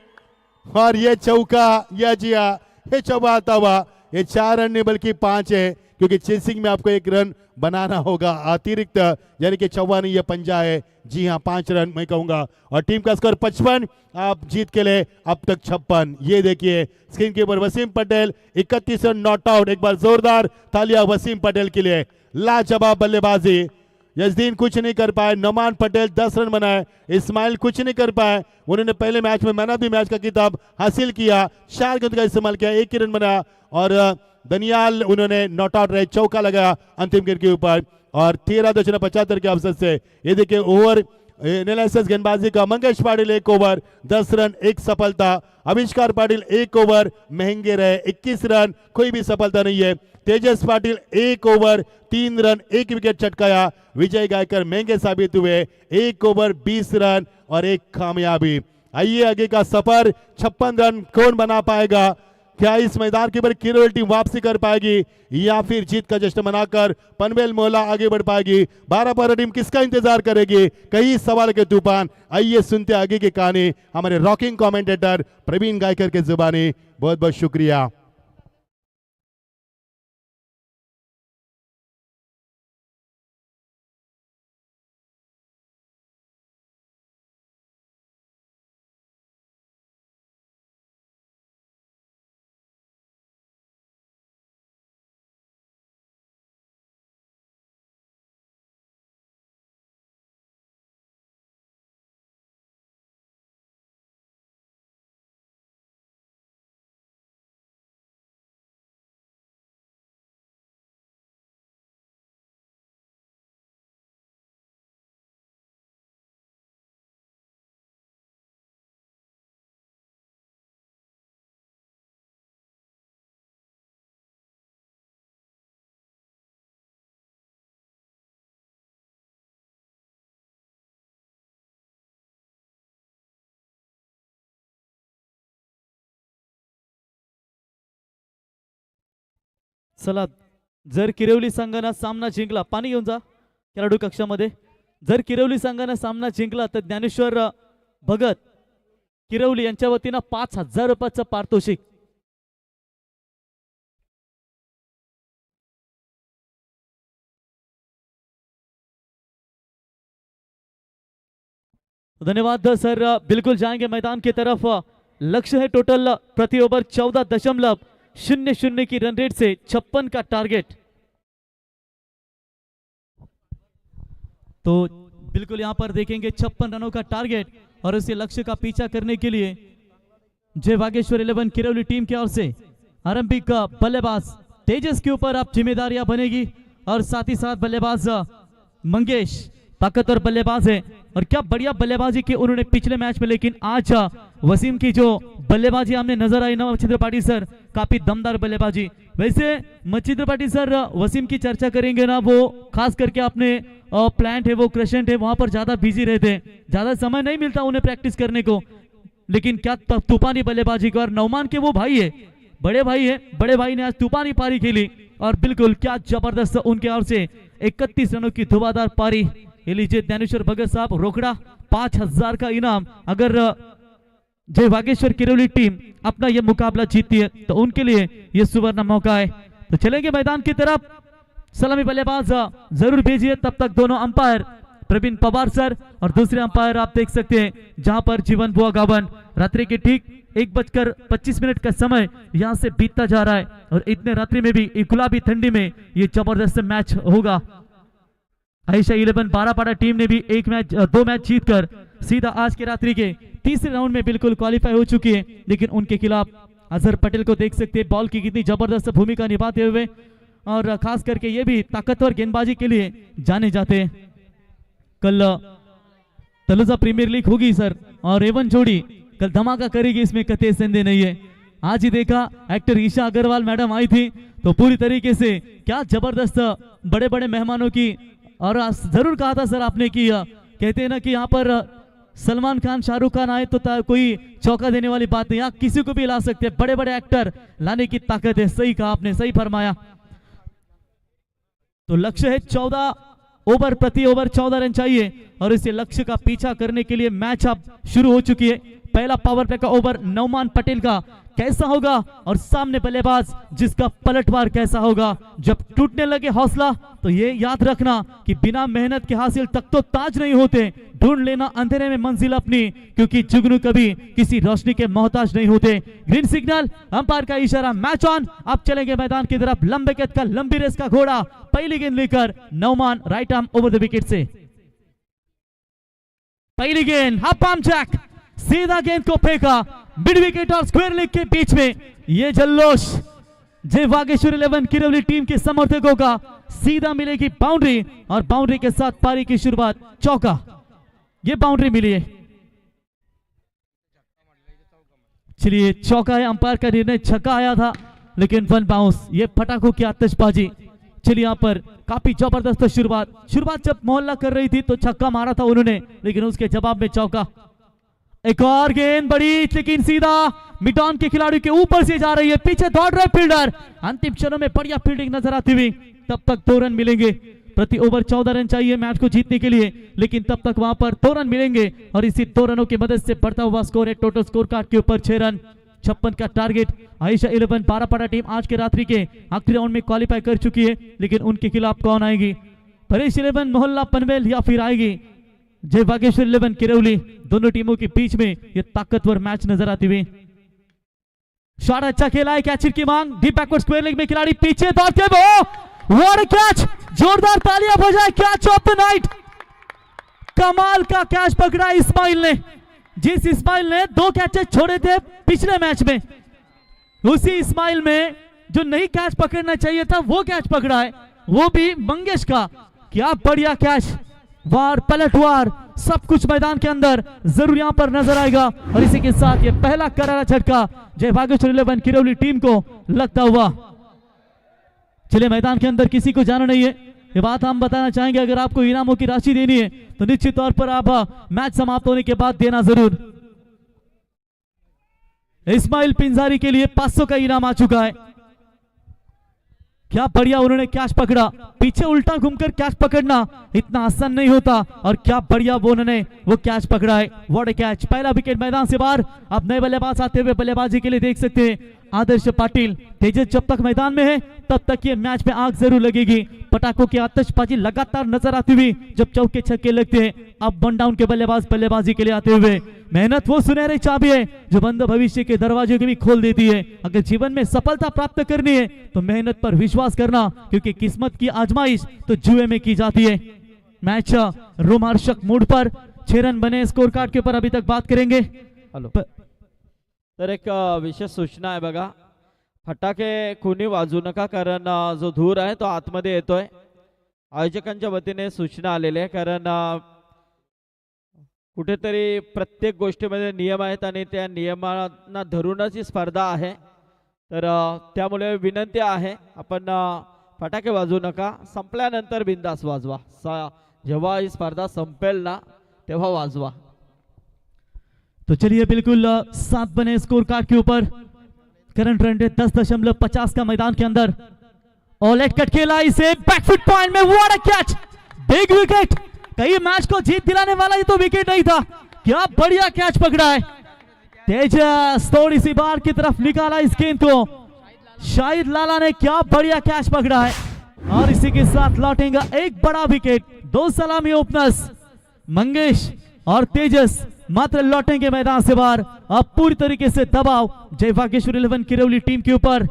और ये चौका, या जी हाँ, ये चौबाता हुआ, ये 4 रन नहीं बल्कि 5 है, क्योंकि चेसिंग में आपको 1 रन बनाना होगा अतिरिक्त, यानी कि 54 नहीं, ये पंजा है। जी हाँ, 5 रन मैं कहूंगा, और टीम का स्कोर 55, आप जीत के लिए अब तक 56। ये देखिए स्क्रीन के ऊपर Waseem Patel 31 run not out, एक बार जोरदार तालियां वसीम पटेल के लिए। लाजवाब बल्लेबाजी, यजदीन कुछ नहीं कर पाए, नोमान पटेल 10 रन बनाए, इस्माइल कुछ नहीं कर पाए, उन्होंने पहले मैच में मैन ऑफ द मैच का खिताब हासिल किया, 4 गेंद का इस्तेमाल किया, 1 ही रन बनाया, और दनियाल उन्होंने नॉट आउट रहे, चौका लगाया अंतिम गेंद के ऊपर, और 13.75 के अवसर से। ये देखिए ओवर एनालिसिस गेंदबाजी का, मंगेश पाटिल 1 ओवर 10 रन 1 सफलता, आविष्कार पाटिल 1 ओवर महंगे रहे 21 रन, कोई भी सफलता नहीं है। तेजस पाटिल 1 ओवर 3 रन 1 विकेट चटकाया, विजय गायकर महंगे साबित हुए, 1 ओवर 20 रन और 1 कामयाबी। आइए आगे का सफर, 56 रन कौन बना पाएगा, क्या इस मैदान के ऊपर किरोल टीम वापसी कर पाएगी, या फिर जीत का जश्न मनाकर पनवेल मोहल्ला आगे बढ़ पाएगी। 12 पर टीम किसका इंतजार करेगी, कई सवाल के तूफान। आइए सुनते आगे की कहानी हमारे रॉकिंग कमेंटेटर प्रवीण गायकर के जुबानी। बहुत बहुत शुक्रिया। चला, जर किरवली संघानं सामना जिंकला, पाणी घेऊन जा खेळाडू कक्षामध्ये, जर किरवली संघानं सामना जिंकला तर ज्ञानेश्वर भगत किरवली यांच्या वतीनं 5,000 रुपयाचं पारितोषिक। धन्यवाद सर, बिल्कुल जाएंगे मैदान की तरफ। लक्ष्य है टोटल प्रति ओवर 14.00 की रन रेट से 56 का टारगेट। तो बिल्कुल यहाँ पर देखेंगे 56 रनों का टारगेट और इस लक्ष्य का पीछा करने के लिए जय बागेश्वर 11 किरौली टीम की ओर से आरंभिक बल्लेबाज तेजस के ऊपर अब जिम्मेदारियां बनेगी और साथ ही साथ बल्लेबाज मंगेश ताकतवर बल्लेबाज है और क्या बढ़िया बल्लेबाजी की उन्होंने पिछले मैच में, लेकिन आज वसीम की जो बल्लेबाजी हमने नजर आई ना मच्छिंद्र पाटिल सर, काफी दमदार बल्लेबाजी। वैसे मच्छिंद्र पाटिल सर वसीम की चर्चा करेंगे ना, वो खास करके अपने प्लांट है वो क्रेसेंट है वहां पर ज्यादा बिजी रहते हैं, ज्यादा समय नहीं मिलता उन्हें प्रैक्टिस करने को, लेकिन क्या तूफानी बल्लेबाजी को, और नौमान के वो भाई है, बड़े भाई है, बड़े भाई ने आज तूफानी पारी खेली और बिल्कुल क्या जबरदस्त उनके ओर से 31 रनों की धुआंधार पारी। ये लीजिए ज्ञानेश्वर भगत साहब रोकड़ा 5000 का इनाम। अगर जय बागेश्वर किरौली टीम अपना यह मुकाबला जीतती है तो उनके लिए यह सुवर्ण मौका है। तो चलेंगे मैदान की तरफ, सलामी बल्लेबाज जरूर भेजिए, तब तक दोनों अंपायर प्रवीण पवार सर और दूसरे अंपायर आप देख सकते हैं जहां पर जीवन बुआ गावन। रात्रि के ठीक 1:25 का समय यहां से बीतता जा रहा है और इतने रात्रि में भी गुलाबी ठंडी में ये जबरदस्त मैच होगा। आयशा 11 बारापाड़ा टीम ने भी 2 मैच जीतकर सीधा आज की रात्रि के तीसरे राउंड में बिल्कुल क्वालिफाई हो चुकी है, लेकिन उनके खिलाफ अजहर पटेल को देख सकते हैं बॉल की कितनी जबरदस्त भूमिका निभाते हुए, और खास करके ये भी ताकतवर गेंदबाजी के लिए जाने जाते हैं। कल तलुजा प्रीमियर लीग होगी सर और एवन जोड़ी कल धमाका करेगी, इसमें कतई संदेह नहीं है। आज ही देखा एक्टर ईशा अग्रवाल मैडम आई थी तो पूरी तरीके से क्या जबरदस्त बड़े बड़े मेहमानों की, और जरूर कहा था सर आपने कि कहते हैं ना कि यहाँ पर सलमान खान शाहरुख खान आए तो कोई चौका देने वाली बात नहीं, यहाँ किसी को भी ला सकते हैं, बड़े बड़े एक्टर लाने की ताकत है। सही कहा आपने, सही फरमाया। तो लक्ष्य है 14 ओवर, प्रति ओवर 14 रन चाहिए और इसे लक्ष्य का पीछा करने के लिए मैच अब शुरू हो चुकी है। पहला पावर प्ले का ओवर नौमान पटेल का कैसा होगा और सामने बल्लेबाज जिसका पलटवार कैसा होगा। जब टूटने लगे हौसला तो ये याद रखना कि बिना मेहनत के हासिल तक तो ताज नहीं होते, ढूंढ लेना अंधेरे में मंजिल अपनी, क्योंकि जुगनू कभी किसी रोशनी के मोहताज नहीं होते। ग्रीन सिग्नल, अंपायर का इशारा, मैच ऑन। अब चलेंगे मैदान की तरफ, लंबे कद का लंबी रेस का घोड़ा, पहली गेंद लेकर Nauman right arm over the wicket से। पहली गेंद हाफ आर्म जैक, सीधा गेंद को फेंका मिड विकेट और स्क्वायर लेग के बीच में। ये जल्लोष जय बागेश्वर 11 किरौली टीम के समर्थकों का, सीधा मिलेगी बाउंड्री और बाउंड्री के साथ पारी की शुरुआत, चौका। ये बाउंड्री मिली है, चलिए चौका है। अंपायर का निर्णय छक्का आया था लेकिन वन बाउंस, ये पटाखों की आतिशबाजी। चलिए यहाँ पर काफी जबरदस्त शुरुआत जब मोहल्ला कर रही थी तो छक्का मारा था उन्होंने, लेकिन उसके जवाब में चौका। एक और गेंद बड़ी, लेकिन सीधा मिड ऑन के खिलाड़ी के ऊपर से जा रही है, पीछे दौड़ रहे फील्डर, अंतिम क्षणों में बढ़िया फील्डिंग नजर आती हुई। तब तक 2 रन मिलेंगे, प्रति ओवर 14 रन चाहिए मैच को जीतने के लिए, लेकिन तब तक वहां पर 2 रन मिलेंगे और इसी 2 रनों की मदद से बढ़ता हुआ स्कोर है टोटल स्कोर कार्ड के ऊपर 6 रन। 56 का टारगेट। आयशा 11 बारापाड़ा टीम आज के रात्रि के आखिरी राउंड में क्वालिफाई कर चुकी है, लेकिन उनके खिलाफ कौन आएगी? परेश 11 मोहल्ला पनवेल या फिर आएगी जय बागेश्वर 11 किरौली? दोनों टीमों के बीच में यह ताकतवर मैच नजर आती हुई। शॉट अच्छा खेला है, कैचर की मांग, डीप बैकवर्ड स्क्वायर लेग में खिलाड़ी पीछे दौड़ते वो, व्हाट अ कैच, जोरदार तालियां बजाए, कैच ऑफ द नाइट। कमाल का कैच पकड़ा इस्माइल ने, जिस इस्माइल ने 2 कैचेस छोड़े थे पिछले मैच में, उसी इस्माइल में जो नहीं कैच पकड़ना चाहिए था वो कैच पकड़ा है, वो भी मंगेश का। क्या बढ़िया कैच, वार पलटवार सब कुछ मैदान के अंदर जरूर यहां पर नजर आएगा और इसी के साथ ये पहला करारा झटका जय बागेश्वर 11 किरौली टीम को लगता हुआ। चलिए मैदान के अंदर किसी को जाना नहीं है, ये बात हम बताना चाहेंगे, अगर आपको इनामों की राशि देनी है तो निश्चित तौर पर आप मैच समाप्त होने के बाद देना जरूर। इस्माइल पिंजारी के लिए 500 का इनाम आ चुका है। क्या बढ़िया उन्होंने कैच पकड़ा, पीछे उल्टा घूमकर कैच पकड़ना इतना आसान नहीं होता और क्या बढ़िया उन्होंने वो कैच पकड़ा है, व्हाट अ कैच। पहला विकेट मैदान से बाहर। अब नए बल्लेबाज आते हुए बल्लेबाजी के लिए देख सकते हैं आदर्श पाटिल। तेजस जब तक मैदान में है तब तक ये मैच में आग जरूर लगेगी। पटाखों की आतिशबाजी लगातार नजर आती हुई जब चौके छक्के लगते हैं। अब वन डाउन के बल्लेबाज बल्लेबाजी के लिए आते हुए, मेहनत वो सुनहरी चाबी है जो बंद भविष्य के दरवाजे को भी खोल देती है। अगर जीवन में सफलता प्राप्त करनी है तो मेहनत पर विश्वास करना, क्योंकि किस्मत की आजमाइश तो जुए में की जाती है। मैच रोमांचक मूड पर 6 रन बने स्कोर कार्ड के ऊपर अभी तक बात करेंगे। हॅलो तर एक विशेष सूचना आहे बघा, फटाके कोणी वाजवू नका कारण जो धूर आहे तो आतमध्ये येतोय। आयोजकांच्या वतीने सूचना आलेली आहे कारण कुठेतरी प्रत्येक गोष्टीमध्ये नियम आहेत आणि त्या नियमांना धरूनच ही स्पर्धा आहे, तर त्यामुळे विनंती आहे आपण फटाके वाजवू नका, संपल्यानंतर बिंदास वाजवा। जेव्हा ही स्पर्धा संपेल ना तेव्हा वाजवा। तो चलिए बिल्कुल 7 बने स्कोर कार्ड के ऊपर, करंट रन रेट 10.50 का मैदान के अंदर। और लेट कट खेला इसे बैकफुट पॉइंट में, what a catch, big wicket. कई मैच को जीत दिलाने वाला ये तो विकेट नहीं था, क्या बढ़िया कैच पकड़ा है तेजस, थोड़ी सी बाहर की तरफ निकाला इस गेंद को, शाहिद लाला ने क्या बढ़िया कैच पकड़ा है। और इसी के साथ लौटेगा एक बड़ा विकेट। 2 सलामी ओपनर्स मंगेश और तेजस मात्र लौटेंगे मैदान से बाहर। अब पूरी तरीके से दबाव जय बागेश्वर 11 किरौली टीम के ऊपर।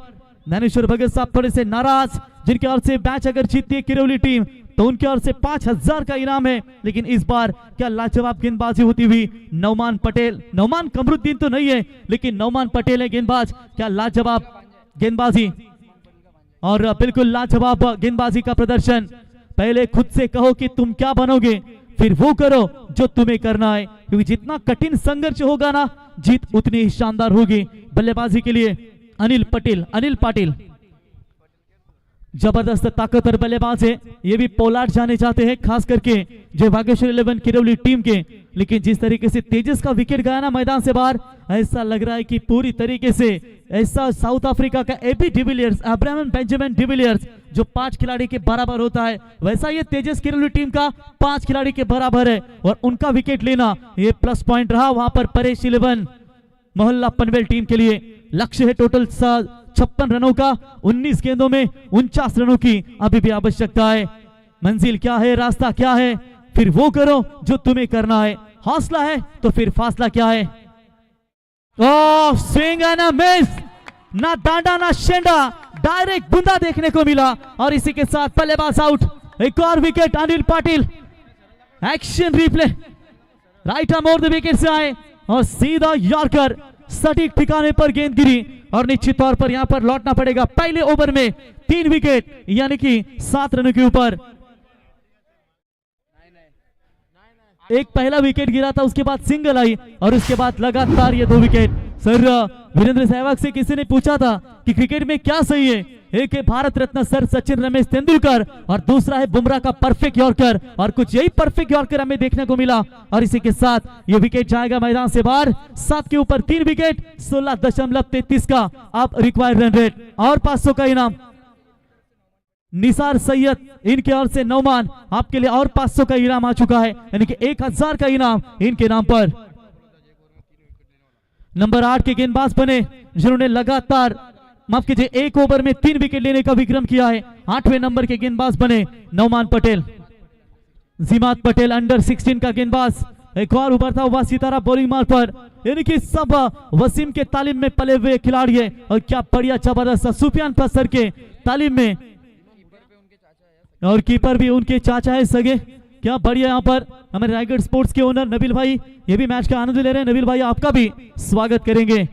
ज्ञानेश्वर भगत साहब थोड़े से नाराज, जिनके ओर से मैच अगर जीतती है किरौली टीम तो उनकी ओर से 5000 का इनाम है, लेकिन इस बार क्या लाजवाब गेंदबाजी होती हुई नौमान पटेल, नौमान कमरुद्दीन तो नहीं है लेकिन नौमान पटेल है गेंदबाज, क्या लाजवाब गेंदबाजी और बिल्कुल लाजवाब गेंदबाजी का प्रदर्शन। पहले खुद से कहो कि तुम क्या बनोगे, फिर वो करो जो तुम्हें करना है, क्योंकि जितना कठिन संघर्ष होगा ना जीत उतनी ही शानदार होगी। बल्लेबाजी के लिए अनिल पाटिल जबरदस्त ताकतवर बल्लेबाज है, ये भी पोलार्ड जाने जाते हैं खास करके जय बागेश्वर 11 किरौली टीम के। लेकिन जिस तरीके से तेजस का विकेट गया ना मैदान से बाहर, ऐसा लग रहा है कि पूरी तरीके से ऐसा साउथ अफ्रीका का AB de Villiers, Abraham Benjamin de Villiers जो 5 खिलाड़ी के बराबर होता है, वैसा ये तेजस किरौली टीम का 5 खिलाड़ी के बराबर है। और उनका विकेट लेना ये प्लस पॉइंट रहा वहां पर परेश 11 मोहल्ला पनवेल टीम के लिए। लक्ष्य है टोटल 56 रनों का, 19 गेंदों में 49 रनों की अभी भी आवश्यकता है। मंजिल क्या है, रास्ता क्या है, फिर वो करो जो तुम्हें करना है। हौसला है तो फिर फासला क्या है। ओह, स्विंग एंड अ मिस, ना डांडा ना शेंडा, डायरेक्ट बूंदा देखने को मिला। और इसी के साथ बल्लेबाज आउट। एक और wicket Anil Patil, action replay, right arm over the wicket से आए और सीधा यॉर्कर, सटीक ठिकाने पर गेंद गिरी और निश्चित तौर पर यहां पर लौटना पड़ेगा। पहले ओवर में 3 विकेट यानी कि 7 रनों के ऊपर। एक पहला विकेट गिरा था, उसके बाद सिंगल आई और उसके बाद लगातार ये 2 विकेट। सर वीरेंद्र सहवाग से किसी ने पूछा था कि क्रिकेट में क्या सही है, एक है भारत रत्न सर सचिन रमेश तेंदुलकर और दूसरा है बुमराह का परफेक्ट यॉर्कर, और कुछ यही परफेक्ट यॉर्कर हमें देखने को मिला। और इसी के साथ ये विकेट जाएगा मैदान से बाहर। 7 के ऊपर 3 विकेट, 16.33 का अब रिक्वायर्ड रन रेट और 500 का इनाम। निसार सैयद इनके ओर से नौमान, आपके लिए और 500 का इनाम आ चुका है, यानी कि 1000 का इनाम इनके नाम पर। नंबर 8 के गेंदबाज बने जिन्होंने लगातार, माफ कीजिए, 1 ओवर में 3 विकेट लेने का विक्रम किया है। 8वें नंबर के गेंदबाज बने नौमान पटेल। जिमात पटेल अंडर 16 का गेंदबाज, एक और उभरता हुआ सितारा बॉलिंग मार पर, यानी कि सब वसीम के तालीम में पले हुए खिलाड़ी है। और क्या बढ़िया जबरदस्त सुफियान सर के तालीम में, और कीपर भी उनके चाचा है सगे। क्या बढ़िया यहाँ पर हमारे रायगढ़ स्पोर्ट्स के ओनर नबील भाई ये भी मैच का आनंद ले रहे हैं। नबील भाई आपका भी स्वागत करेंगे।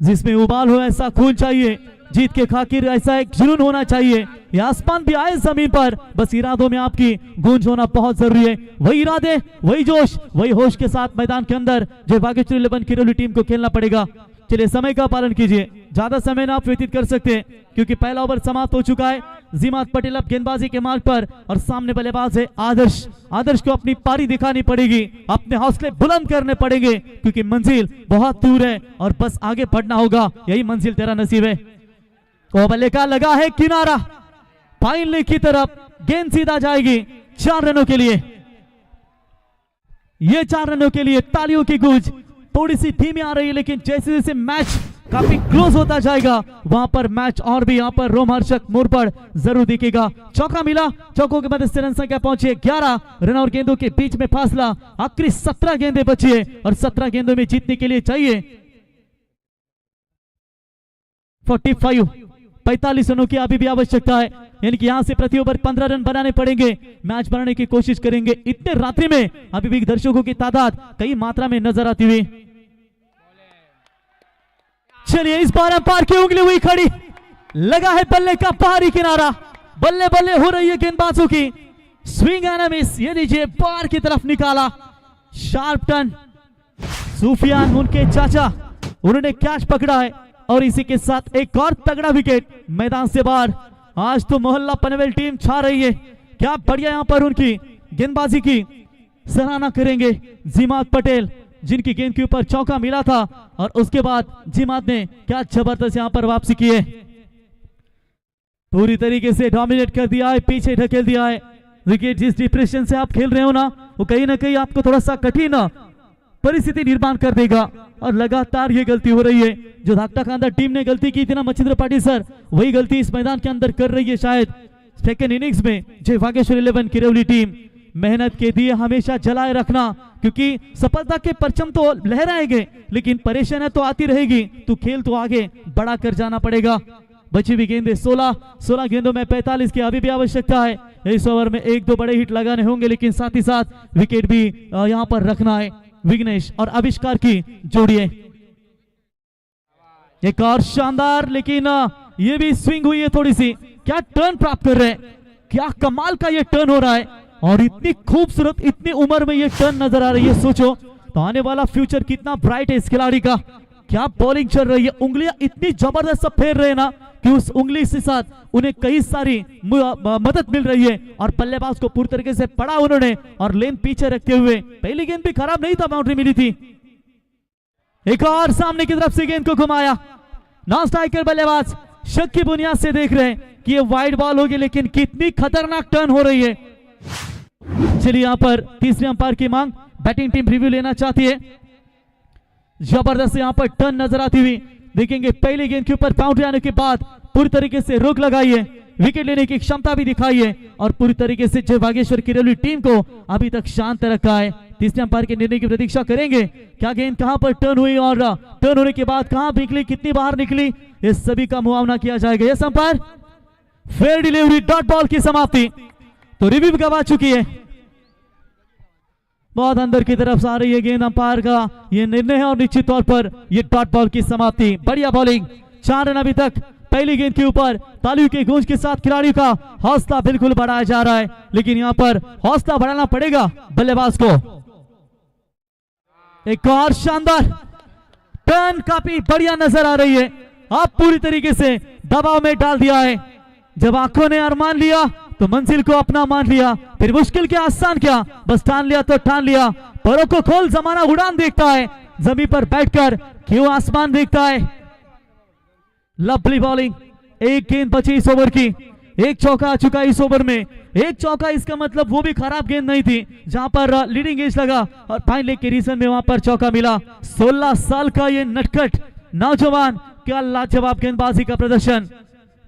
जिसमें उबाल हो ऐसा खून चाहिए, जीत के खातिर ऐसा एक जुनून होना चाहिए। ये आसमान भी आए जमीन पर, बस इरादों में आपकी गूंज होना बहुत जरूरी है। वही इरादे, वही जोश, वही होश के साथ मैदान के अंदर जय बागेश्वर 11 किरौली टीम को खेलना पड़ेगा। चलिए समय का पालन कीजिए, ज्यादा समय ना आप व्यतीत कर सकते क्योंकि पहला ओवर समाप्त हो चुका है। जिमात पटेल अब गेंदबाजी के मार्ग पर और सामने बल्लेबाज है आदर्श। आदर्श को अपनी पारी दिखानी पड़ेगी, अपने हौसले बुलंद करने पड़ेंगे क्योंकि मंजिल बहुत दूर है और बस आगे बढ़ना होगा, यही मंजिल तेरा नसीब है। बल्ले का लगा है किनारा, फाइनल की तरफ गेंद सीधा जाएगी 4 रनों के लिए। ये 4 रनों के लिए तालियों की गूंज थोड़ी सी धीमी आ रही है, लेकिन जैसे जैसे मैच काफी क्लोज होता जाएगा वहां पर मैच और भी यहाँ पर रोमांचक मोड़ पर जरूर दिखेगा। चौका मिला, चौकों के मदद से रन संख्या पहुंची 11 रन और गेंदों के बीच में फासला। आखिरी 17 गेंदें बची है और 17 गेंदों में जीतने के लिए चाहिए 45 45 रनों की अभी भी आवश्यकता है, यानी कि यहां से प्रति ओवर 15 रन बनाने पड़ेंगे, मैच बनाने की कोशिश करेंगे। इतने रात्रि में अभी भी दर्शकों की तादाद कई मात्रा में नजर आती हुई। चलिए इस बार अंपायर की उंगली हुई खड़ी, लगा है बल्ले का बाहरी किनारा, बल्ले बल्ले हो रही है गेंदबाजों की, स्विंग एंड मिस, ये लीजिए बाहर की तरफ निकाला, शार्प टर्न। सुफियान उनके चाचा, उन्होंने कैच पकड़ा है और इसी के साथ एक और तगड़ा विकेट मैदान से बाहर। आज तो मोहल्ला पनवेल टीम छा रही है, क्या बढ़िया यहां पर उनकी गेंदबाजी की सराहना करेंगे जिमात पटेल, जिनकी गेंद के ऊपर चौका मिला था और उसके बाद जिमात ने क्या जबरदस्त यहां पर वापसी की है, पूरी तरीके से डोमिनेट कर दिया है, पीछे ढकेल दिया है। विकेट जिस डिप्रेशन से आप खेल रहे हो ना, वो कहीं ना कहीं आपको थोड़ा सा कठिन परिस्थिति निर्माण कर देगा और लगातार ये गलती हो रही है जो धाकटा खानदार टीम ने गलती की थी ना मच्छिंद्र पाटिल सर, वही गलती इस मैदान के अंदर कर रही है शायद सेकंड इनिंग्स में। जय वागेश्वर 11 किरौली टीम, मेहनत के दिए हमेशा जलाए रखना, क्योंकि सफलता के परचम तो लहराएंगे लेकिन परेशानी तो आती रहेगी, तो खेल तो आगे बढ़ा कर जाना पड़ेगा। बची हुई गेंदें 16 गेंदों में 45 की अभी भी आवश्यकता है। इस ओवर में 1-2 बड़े हिट लगाने होंगे, लेकिन साथ ही साथ विकेट भी यहां पर रखना है। विघ्नेश और आविष्कार की जोड़ी है, एक और शानदार, लेकिन ये भी स्विंग हुई है थोड़ी सी, क्या टर्न प्राप्त कर रहे हैं, क्या कमाल का ये टर्न हो रहा है और इतनी खूबसूरत इतनी उम्र में ये टर्न नजर आ रही है। सोचो तो आने वाला फ्यूचर कितना ब्राइट है इस खिलाड़ी का, क्या बॉलिंग चल रही है, उंगलियां इतनी जबरदस्त फेर रहे हैं ना कि उस उंगली के साथ उन्हें कई सारी मदद मिल रही है और बल्लेबाज को पूरी तरीके से पड़ा उन्होंने और लेन पीछे रखते हुए। पहली गेंद भी खराब नहीं था, बाउंड्री मिली थी। एक और सामने की तरफ से गेंद को घुमाया, नॉन स्ट्राइकर बल्लेबाज शक की बुनियाद से देख रहे हैं कि ये वाइड बॉल होगी, लेकिन कितनी खतरनाक टर्न हो रही है। चलिए यहां पर तीसरे अंपायर की मांग, बैटिंग टीम रिव्यू लेना चाहती है। जबरदस्त यहां पर टर्न नजर आती हुई देखेंगे। पहली गेंद के ऊपर बाउंड्री आने के बाद पूरी तरीके से रोक लगाई है, विकेट लेने की क्षमता भी दिखाई है और पूरी तरीके से जय वागेश्वर किरौली टीम को अभी तक शांत रखा है। तीसरे अंपायर के निर्णय की प्रतीक्षा करेंगे, क्या गेंद कहां पर टर्न हुई और टर्न होने के बाद कहां निकली, कितनी बाहर निकली, इस सभी का मुआवना किया जाएगा। Yes umpire, fair delivery, dot ball की समाप्ति, तो रिव्यू गवा चुकी है, बहुत अंदर की तरफ से आ रही है गेंद, अंपायर का ये निर्णय है और निश्चित तौर पर ये डॉट बॉल की समाप्ति। बढ़िया बॉलिंग, 4 रन अभी तक पहली गेंद के ऊपर। तालियों के गूंज के साथ खिलाड़ियों का हौसला बिल्कुल बढ़ाया जा रहा है, लेकिन यहां पर हौसला बढ़ाना पड़ेगा बल्लेबाज को। एक और शानदार टर्न काफी बढ़िया नजर आ रही है, आप पूरी तरीके से दबाव में डाल दिया है। जब आंखों ने अरमान लिया तो मंजिल को अपना मान लिया, फिर मुश्किल क्या आसान क्या, बस ठान लिया तो ठान लिया। परों को खोल, जमाना उड़ान देखता है, जमीन पर बैठकर क्यों आसमान देखता है। लवली बॉलिंग, एक गेंद बची इस ओवर की, एक चौका आ चुका इस ओवर में, एक चौका, इसका मतलब वो भी खराब गेंद नहीं थी जहां पर लीडिंग एज लगा और फाइन लेग के रीजन में वहां पर चौका मिला। 16 साल का ये नटखट नौजवान, क्या लाजवाब गेंदबाजी का प्रदर्शन।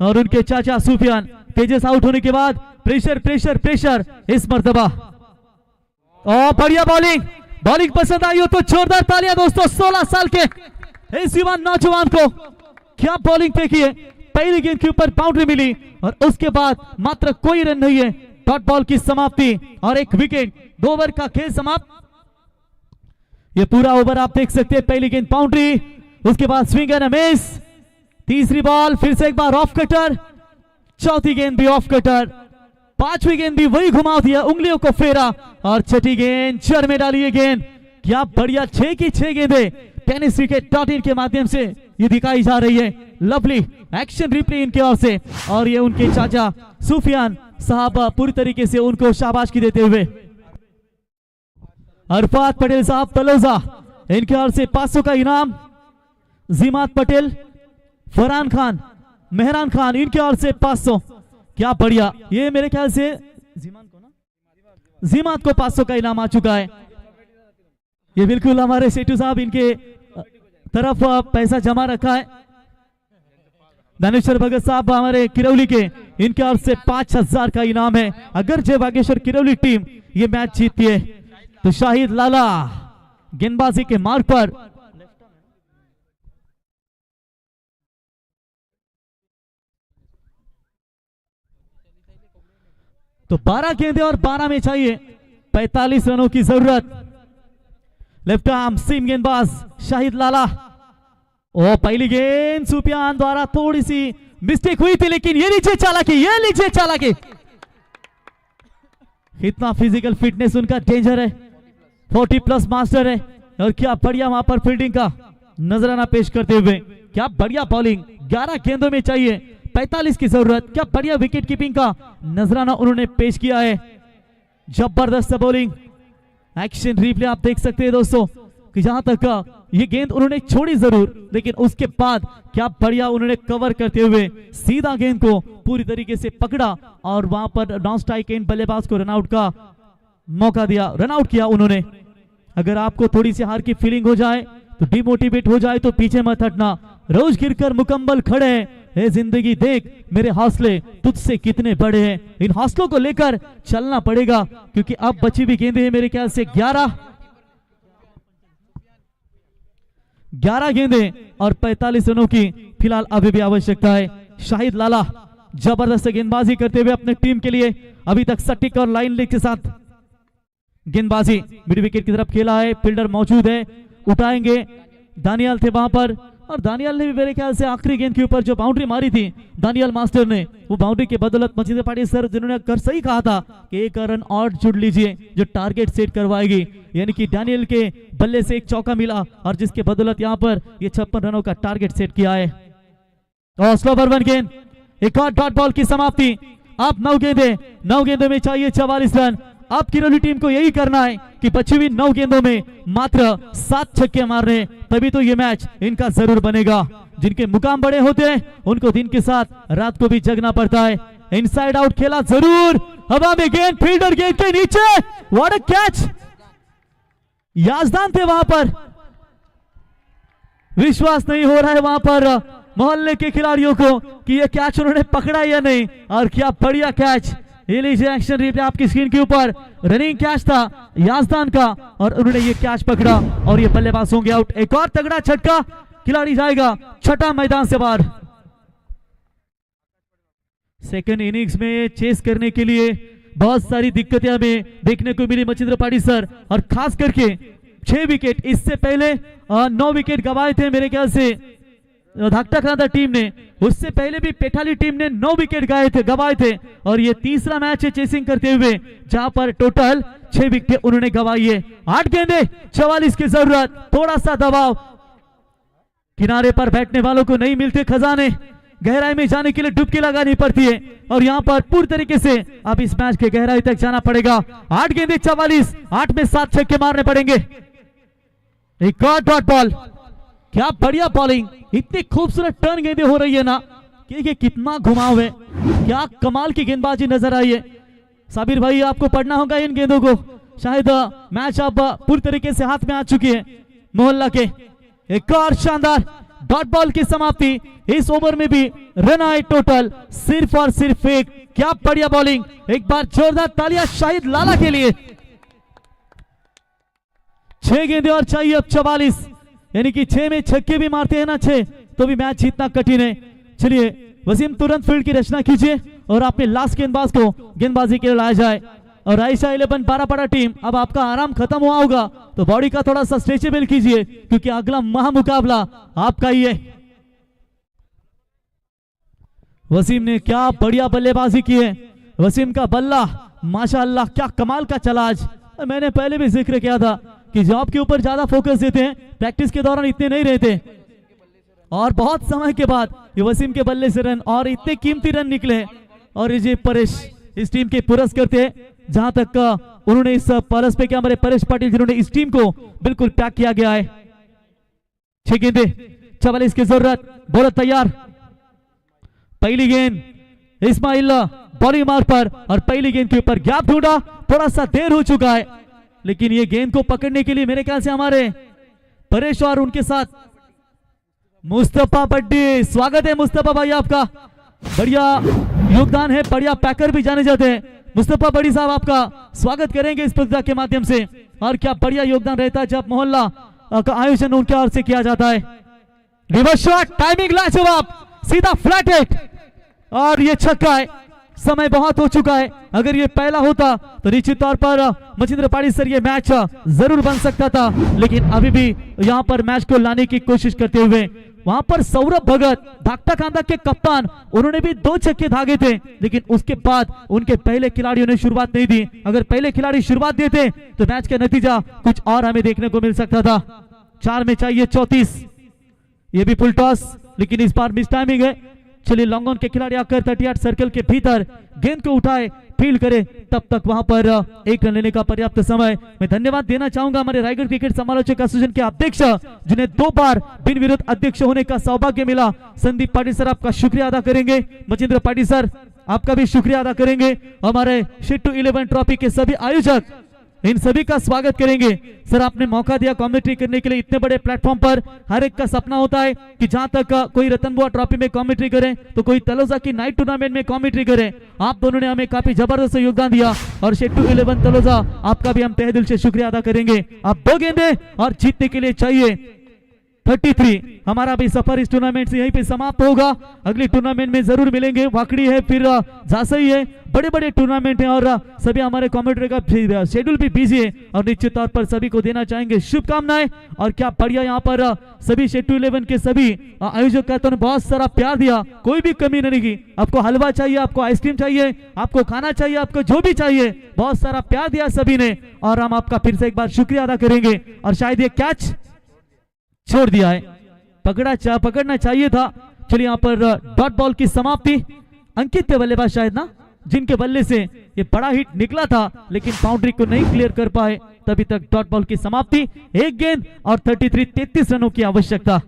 और उनके चाचा सुफियान तेजस आउट होने के बाद प्रेशर प्रेशर प्रेशर इस मर्तबा। और बढ़िया बॉलिंग, बॉलिंग पसंद आई हो तो जोरदार तालियां दोस्तों 16 साल के इस युवा नौजवान को, क्या बॉलिंग फेंकी है। पहली गेंद के ऊपर बाउंड्री मिली और उसके बाद मात्र कोई रन नहीं है, डॉट बॉल की समाप्ति और एक विकेट, 2 ओवर का खेल समाप्त। ये पूरा ओवर आप देख सकते हैं, पहली गेंद बाउंड्री, उसके बाद स्विंग एंड मिस, तीसरी बॉल फिर से एक बार ऑफ कटर, चौथी गेंद भी ऑफ कटर, पांचवी गेंद भी वही घुमा दिया, उंगलियों को फेरा और छठी गेंद चर में डाली है गेंद। क्या बढ़िया 6 की 6 गेंदें टेनिस क्रिकेट.in के माध्यम से ये दिखाई जा रही है। लवली एक्शन रिप्ले इनके ओर से और ये उनके चाचा सुफियान साहब पूरी तरीके से उनको शाबाशी देते हुए। अरफात पटेल साहब तलोजा, इनके ओर से 500 का इनाम। जिमात पटेल, फरहान खान, मेहरान खान, इनके ओर से 500। क्या बढ़िया, ये मेरे ख्याल से जिमात को 500 का इनाम आ चुका है। ये बिल्कुल हमारे सेठू साहब इनके तरफ पैसा जमा रखा है। दानेश्वर भगत साहब हमारे किरौली के, इनके ओर से 5000 का इनाम है। अगर जय वागेश्वर किरौली टीम ये मैच जीतती है तो शाहिद लाला गेंदबाजी के मार्ग पर तो 12 गेंदें और 12 में चाहिए 45 रनों की जरूरत। लेफ्ट आर्म सीम गेंदबाज शाहिद लाला। ओ पहली गेंद सुफियान द्वारा थोड़ी सी मिस्टेक हुई थी, लेकिन ये लीजिए चालाकी। इतना फिजिकल फिटनेस उनका डेंजर है, 40+ मास्टर है। और क्या बढ़िया वहां पर फील्डिंग का नजराना पेश करते हुए, क्या बढ़िया बॉलिंग। 11 गेंदों में चाहिए 45 की जरूरत। क्या बढ़िया विकेट कीपिंग का नजराना उन्होंने पेश किया है। जबरदस्त बॉलिंग। एक्शन रिप्ले आप देख सकते हैं दोस्तों कि जहां तक ये गेंद उन्होंने छोड़ी जरूर, लेकिन उसके बाद क्या बढ़िया उन्होंने कवर करते हुए सीधा गेंद को पूरी तरीके से पकड़ा और वहां पर नॉन स्ट्राइक एंड बल्लेबाज को रनआउट का मौका दिया, रनआउट किया उन्होंने। अगर आपको थोड़ी सी हार की फीलिंग हो जाए तो डिमोटिवेट हो जाए तो पीछे मत हटना। रोज गिरकर मुकम्मल खड़े हैं, ए जिंदगी देख मेरे हौसले तुझसे कितने बड़े हैं। इन हौसलों को लेकर चलना पड़ेगा, क्योंकि अब बची भी गेंदें हैं मेरे ख्याल से 11 गेंदें और 45 रनों की फिलहाल अभी भी आवश्यकता है। शाहिद लाला जबरदस्त गेंदबाजी करते हुए अपने टीम के लिए अभी तक सटीक और लाइन लेग के साथ गेंदबाजी मिड विकेट की तरफ खेला है। फील्डर मौजूद है, उठाएंगे। दानियाल थे वहां पर, और दानियाल ने भी मेरे ख्याल से आखिरी गेंद के ऊपर जो बाउंड्री मारी थी दानियाल मास्टर ने, वो बाउंड्री के बदौलत मजीद पाटिल सर जिन्होंने कर सही कहा था कि एक रन और जुड़ लीजिए जो टारगेट सेट करवाएगी, यानी कि दानियाल के बल्ले से एक चौका मिला और जिसके बदौलत यहां पर ये 56 रनों का टारगेट सेट किया है। और स्लो ओवर 1 गेंद, एक और डॉट बॉल की समाप्ति। अब 9 गेंदों में चाहिए 44 रन। अब किरोली टीम को यही करना है कि बची हुई 9 गेंदों में मात्र 7 छक्के मारने, तभी तो ये मैच इनका जरूर बनेगा। जिनके मुकाम बड़े होते हैं उनको दिन के साथ रात को भी जगना पड़ता है। इनसाइड आउट खेला जरूर, हवा में गेंद, फील्डर गेंद के नीचे, व्हाट अ कैच। याजदान थे वहां पर, विश्वास नहीं हो रहा है वहां पर मोहल्ले के खिलाड़ियों को कि ये कैच उन्होंने पकड़ा या नहीं। और क्या बढ़िया कैच। ये लीजिए एक्शन रिप्ले आपकी स्क्रीन के ऊपर, रनिंग कैच था याजदान का और उन्होंने ये कैच पकड़ा और ये बल्लेबाज होंगे आउट। एक और तगड़ा छक्का, खिलाड़ी जाएगा छठा मैदान से बाहर। सेकंड इनिंग्स में चेस करने के लिए बहुत सारी दिक्कतें हमें देखने को मिली मचिंद्र पाटिल सर, और खास करके 6 विकेट, इससे पहले 9 विकेट गंवाए थे मेरे ख्याल से धाकटा खानदार टीम ने, उससे पहले भी पेठाली टीम ने 9 विकेट गंवाए थे। और ये तीसरा मैच है चेसिंग करते हुए जहां पर टोटल 6 विकेट उन्होंने गंवाई है। 8 गेंदें 44 की जरूरत, थोड़ा सा दबाव। किनारे पर बैठने वालों को नहीं मिलते खजाने, गहराई में जाने के लिए डुबकी लगानी पड़ती है और यहां पर पूरी तरीके से अब इस मैच के गहराई तक जाना पड़ेगा। 8 गेंदें 44, 8 में 7 छक्के मारने पड़ेंगे। एक और डॉट बॉल, क्या बढ़िया बॉलिंग, इतनी खूबसूरत टर्न गेंदें हो रही है ना कि कितना घुमाव है, क्या कमाल की गेंदबाजी नजर आई है। साबिर भाई आपको पढ़ना होगा इन गेंदों को, शायद मैच अब पूरी तरीके से हाथ में आ चुकी है मोहल्ला के। एक और शानदार डॉट बॉल की समाप्ति, इस ओवर में भी रन आए टोटल सिर्फ और सिर्फ एक। क्या बढ़िया बॉलिंग, एक बार जोरदार तालियां शाहिद लाला के लिए। 6 गेंदें और चाहिए अब 44, यानी कि 6 में छक्के भी मारते हैं ना 6 तो भी मैच जीतना कठिन है। चलिए वसीम तुरंत फील्ड की रचना कीजिए और अपने लास्ट गेंदबाज को गेंदबाजी के लिए लाया जाए। और आयशा 11 बारापाड़ा टीम, अब आपका आराम खत्म हुआ होगा तो बॉडी का थोड़ा सा स्ट्रेचेबल कीजिए, क्योंकि अगला महामुकाबला आपका ही है। वसीम ने क्या बढ़िया बल्लेबाजी की है, वसीम का बल्ला माशाअल्लाह क्या कमाल का चला आज। मैंने पहले भी जिक्र किया था कि जॉब के ऊपर ज्यादा फोकस देते हैं, प्रैक्टिस के दौरान इतने नहीं रहते, और बहुत समय के बाद ये वसीम के बल्ले से रन और इतने कीमती रन निकले। और ये परेश इस टीम के पुरस्कृत थे, जहां तक उन्होंने इस परस पे क्या हमारे परेश पाटिल जिन्होंने इस टीम को बिल्कुल पैक किया गया है। 6 गेंदें 44 की जरूरत, बॉलर तैयार। पहली गेंद इस्माइल बॉलिंग मार पर, और पहली गेंद के ऊपर गैप ढूंढा, थोड़ा सा देर हो चुका है, लेकिन ये गेंद को पकड़ने के लिए मेरे ख्याल से हमारे परेश और उनके साथ मुस्तफा बड्डी, स्वागत है मुस्तफा भाई आपका, बढ़िया योगदान है, बढ़िया पैकर भी जाने जाते हैं। मुस्तफा बड़ी साहब आपका स्वागत करेंगे इस प्रतियोगिता के माध्यम से। और क्या बढ़िया योगदान रहता है जब मोहल्ला का आयोजन उनके ओर से किया जाता है। रिवर्स शॉट, टाइमिंग लाजवाब, सीधा फ्लैट हिट, और ये छक्का है। समय बहुत हो चुका है। अगर ये पहला होता तो निश्चित तौर पर मचिंद्र पाड़ी सर ये मैच जरूर बन सकता था, लेकिन अभी भी यहाँ पर मैच को लाने की कोशिश करते हुए वहां पर सौरभ भगत धाकटा कांदा के कप्तान, उन्होंने भी 2 छक्के धागे थे, लेकिन उसके बाद उनके पहले खिलाड़ियों ने शुरुआत नहीं दी। अगर पहले खिलाड़ी शुरुआत देते तो मैच का नतीजा कुछ और हमें देखने को मिल सकता था। 4 में चाहिए 34, ये भी फुल टॉस, लेकिन इस बार मिस टाइमिंग है। चलिए लॉन्ग ऑन के खिलाड़ी आकर 38 सर्कल के भीतर गेंद को उठाए, फील्ड करे, तब तक वहां पर 1 रन लेने का पर्याप्त समय। मैं धन्यवाद देना चाहूंगा हमारे रायगढ़ क्रिकेट समालोचक एसोसिएशन के अध्यक्ष, जिन्हें 2 बार बिन विरोध अध्यक्ष होने का सौभाग्य मिला, संदीप पाटिल सर, आपका शुक्रिया अदा करेंगे। मचिंद्र पाटिल सर, आपका भी शुक्रिया अदा करेंगे। हमारे शिट्टू 11 ट्रॉफी के सभी आयोजक, इन सभी का स्वागत करेंगे। सर, आपने मौका दिया कमेंट्री करने के लिए इतने बड़े प्लेटफॉर्म पर। हर एक का सपना होता है कि जहां तक कोई रतन बुआ ट्रॉफी में कमेंट्री करे तो कोई तलोजा की नाइट टूर्नामेंट में कमेंट्री करे। आप दोनों ने हमें काफी जबरदस्त योगदान दिया और शिट्टू 11 तलोजा, आपका भी हम तहे दिल से शुक्रिया अदा करेंगे। आप 2 गेंदें और जीतने के लिए चाहिए 33। हमारा भी सफर इस टूर्नामेंट से यहीं पे समाप्त होगा। अगली टूर्नामेंट में जरूर मिलेंगे। वाकड़ी है, फिर झांसी है, बड़े बड़े टूर्नामेंट हैं और सभी हमारे कमेंटेटर का शेड्यूल भी बिजी है और निश्चित तौर पर सभी को देना चाहेंगे शुभकामनाएं। और क्या बढ़िया यहाँ पर सभी शिट्टू 11 के सभी आयोजकों ने बहुत सारा प्यार दिया, कोई भी कमी नहीं की। आपको हलवा चाहिए, आपको आइसक्रीम चाहिए, आपको खाना चाहिए, आपको जो भी चाहिए, बहुत सारा प्यार दिया सभी ने और हम आपका फिर से एक बार शुक्रिया अदा करेंगे। और शायद ये कैच छोड़ दिया है, पकड़ना चाहिए था। चलिए यहाँ पर डॉट बॉल की समाप्ति। अंकित थे बल्लेबाज शायद ना, जिनके बल्ले से ये बड़ा हिट निकला था, लेकिन बाउंड्री को नहीं क्लियर कर पाए। तभी तक डॉट बॉल की समाप्ति, 1 गेंद और 33 रनों की आवश्यकता।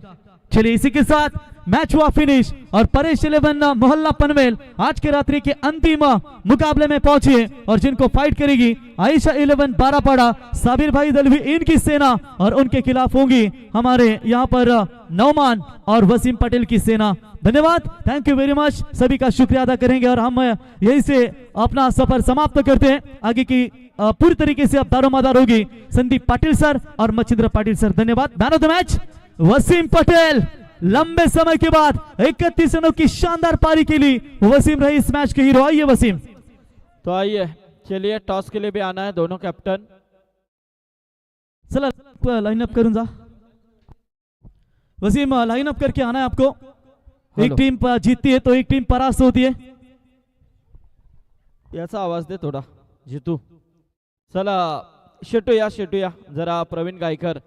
चलिए इसी के साथ मैच हुआ फिनिश और परेश 11 मोहल्ला पनवेल आज के रात्रि के अंतिम मुकाबले में पहुंचे और जिनको फाइट करेगी आयशा 11 बारापाड़ा, साबिर भाई दलवी इनकी सेना और उनके खिलाफ होंगी हमारे यहाँ पर नौमान और वसीम पटेल की सेना। धन्यवाद, थैंक यू वेरी मच, सभी का शुक्रिया अदा करेंगे और हम यहीं से अपना सफर समाप्त करते हैं। आगे की पूरी तरीके से अब दारोमदार होगी संदीप पाटिल सर और मचिंद्र पाटिल सर। धन्यवाद। Man of the match Waseem Patel, लंबे समय के बाद 31 रनों की शानदार पारी के लिए वसीम रहे इस मैच के हीरो। आइए वसीम। तो आइए, चलिए टॉस के लिए भी आना है दोनों कैप्टन। चला लाइन अप करूं जा वसीम, लाइन अप करके आना है आपको। एक टीम जीतती है तो एक टीम परास्त होती है। याचा आवाज दे थोडा जितू। चला शेटू या जरा प्रवीण गायकर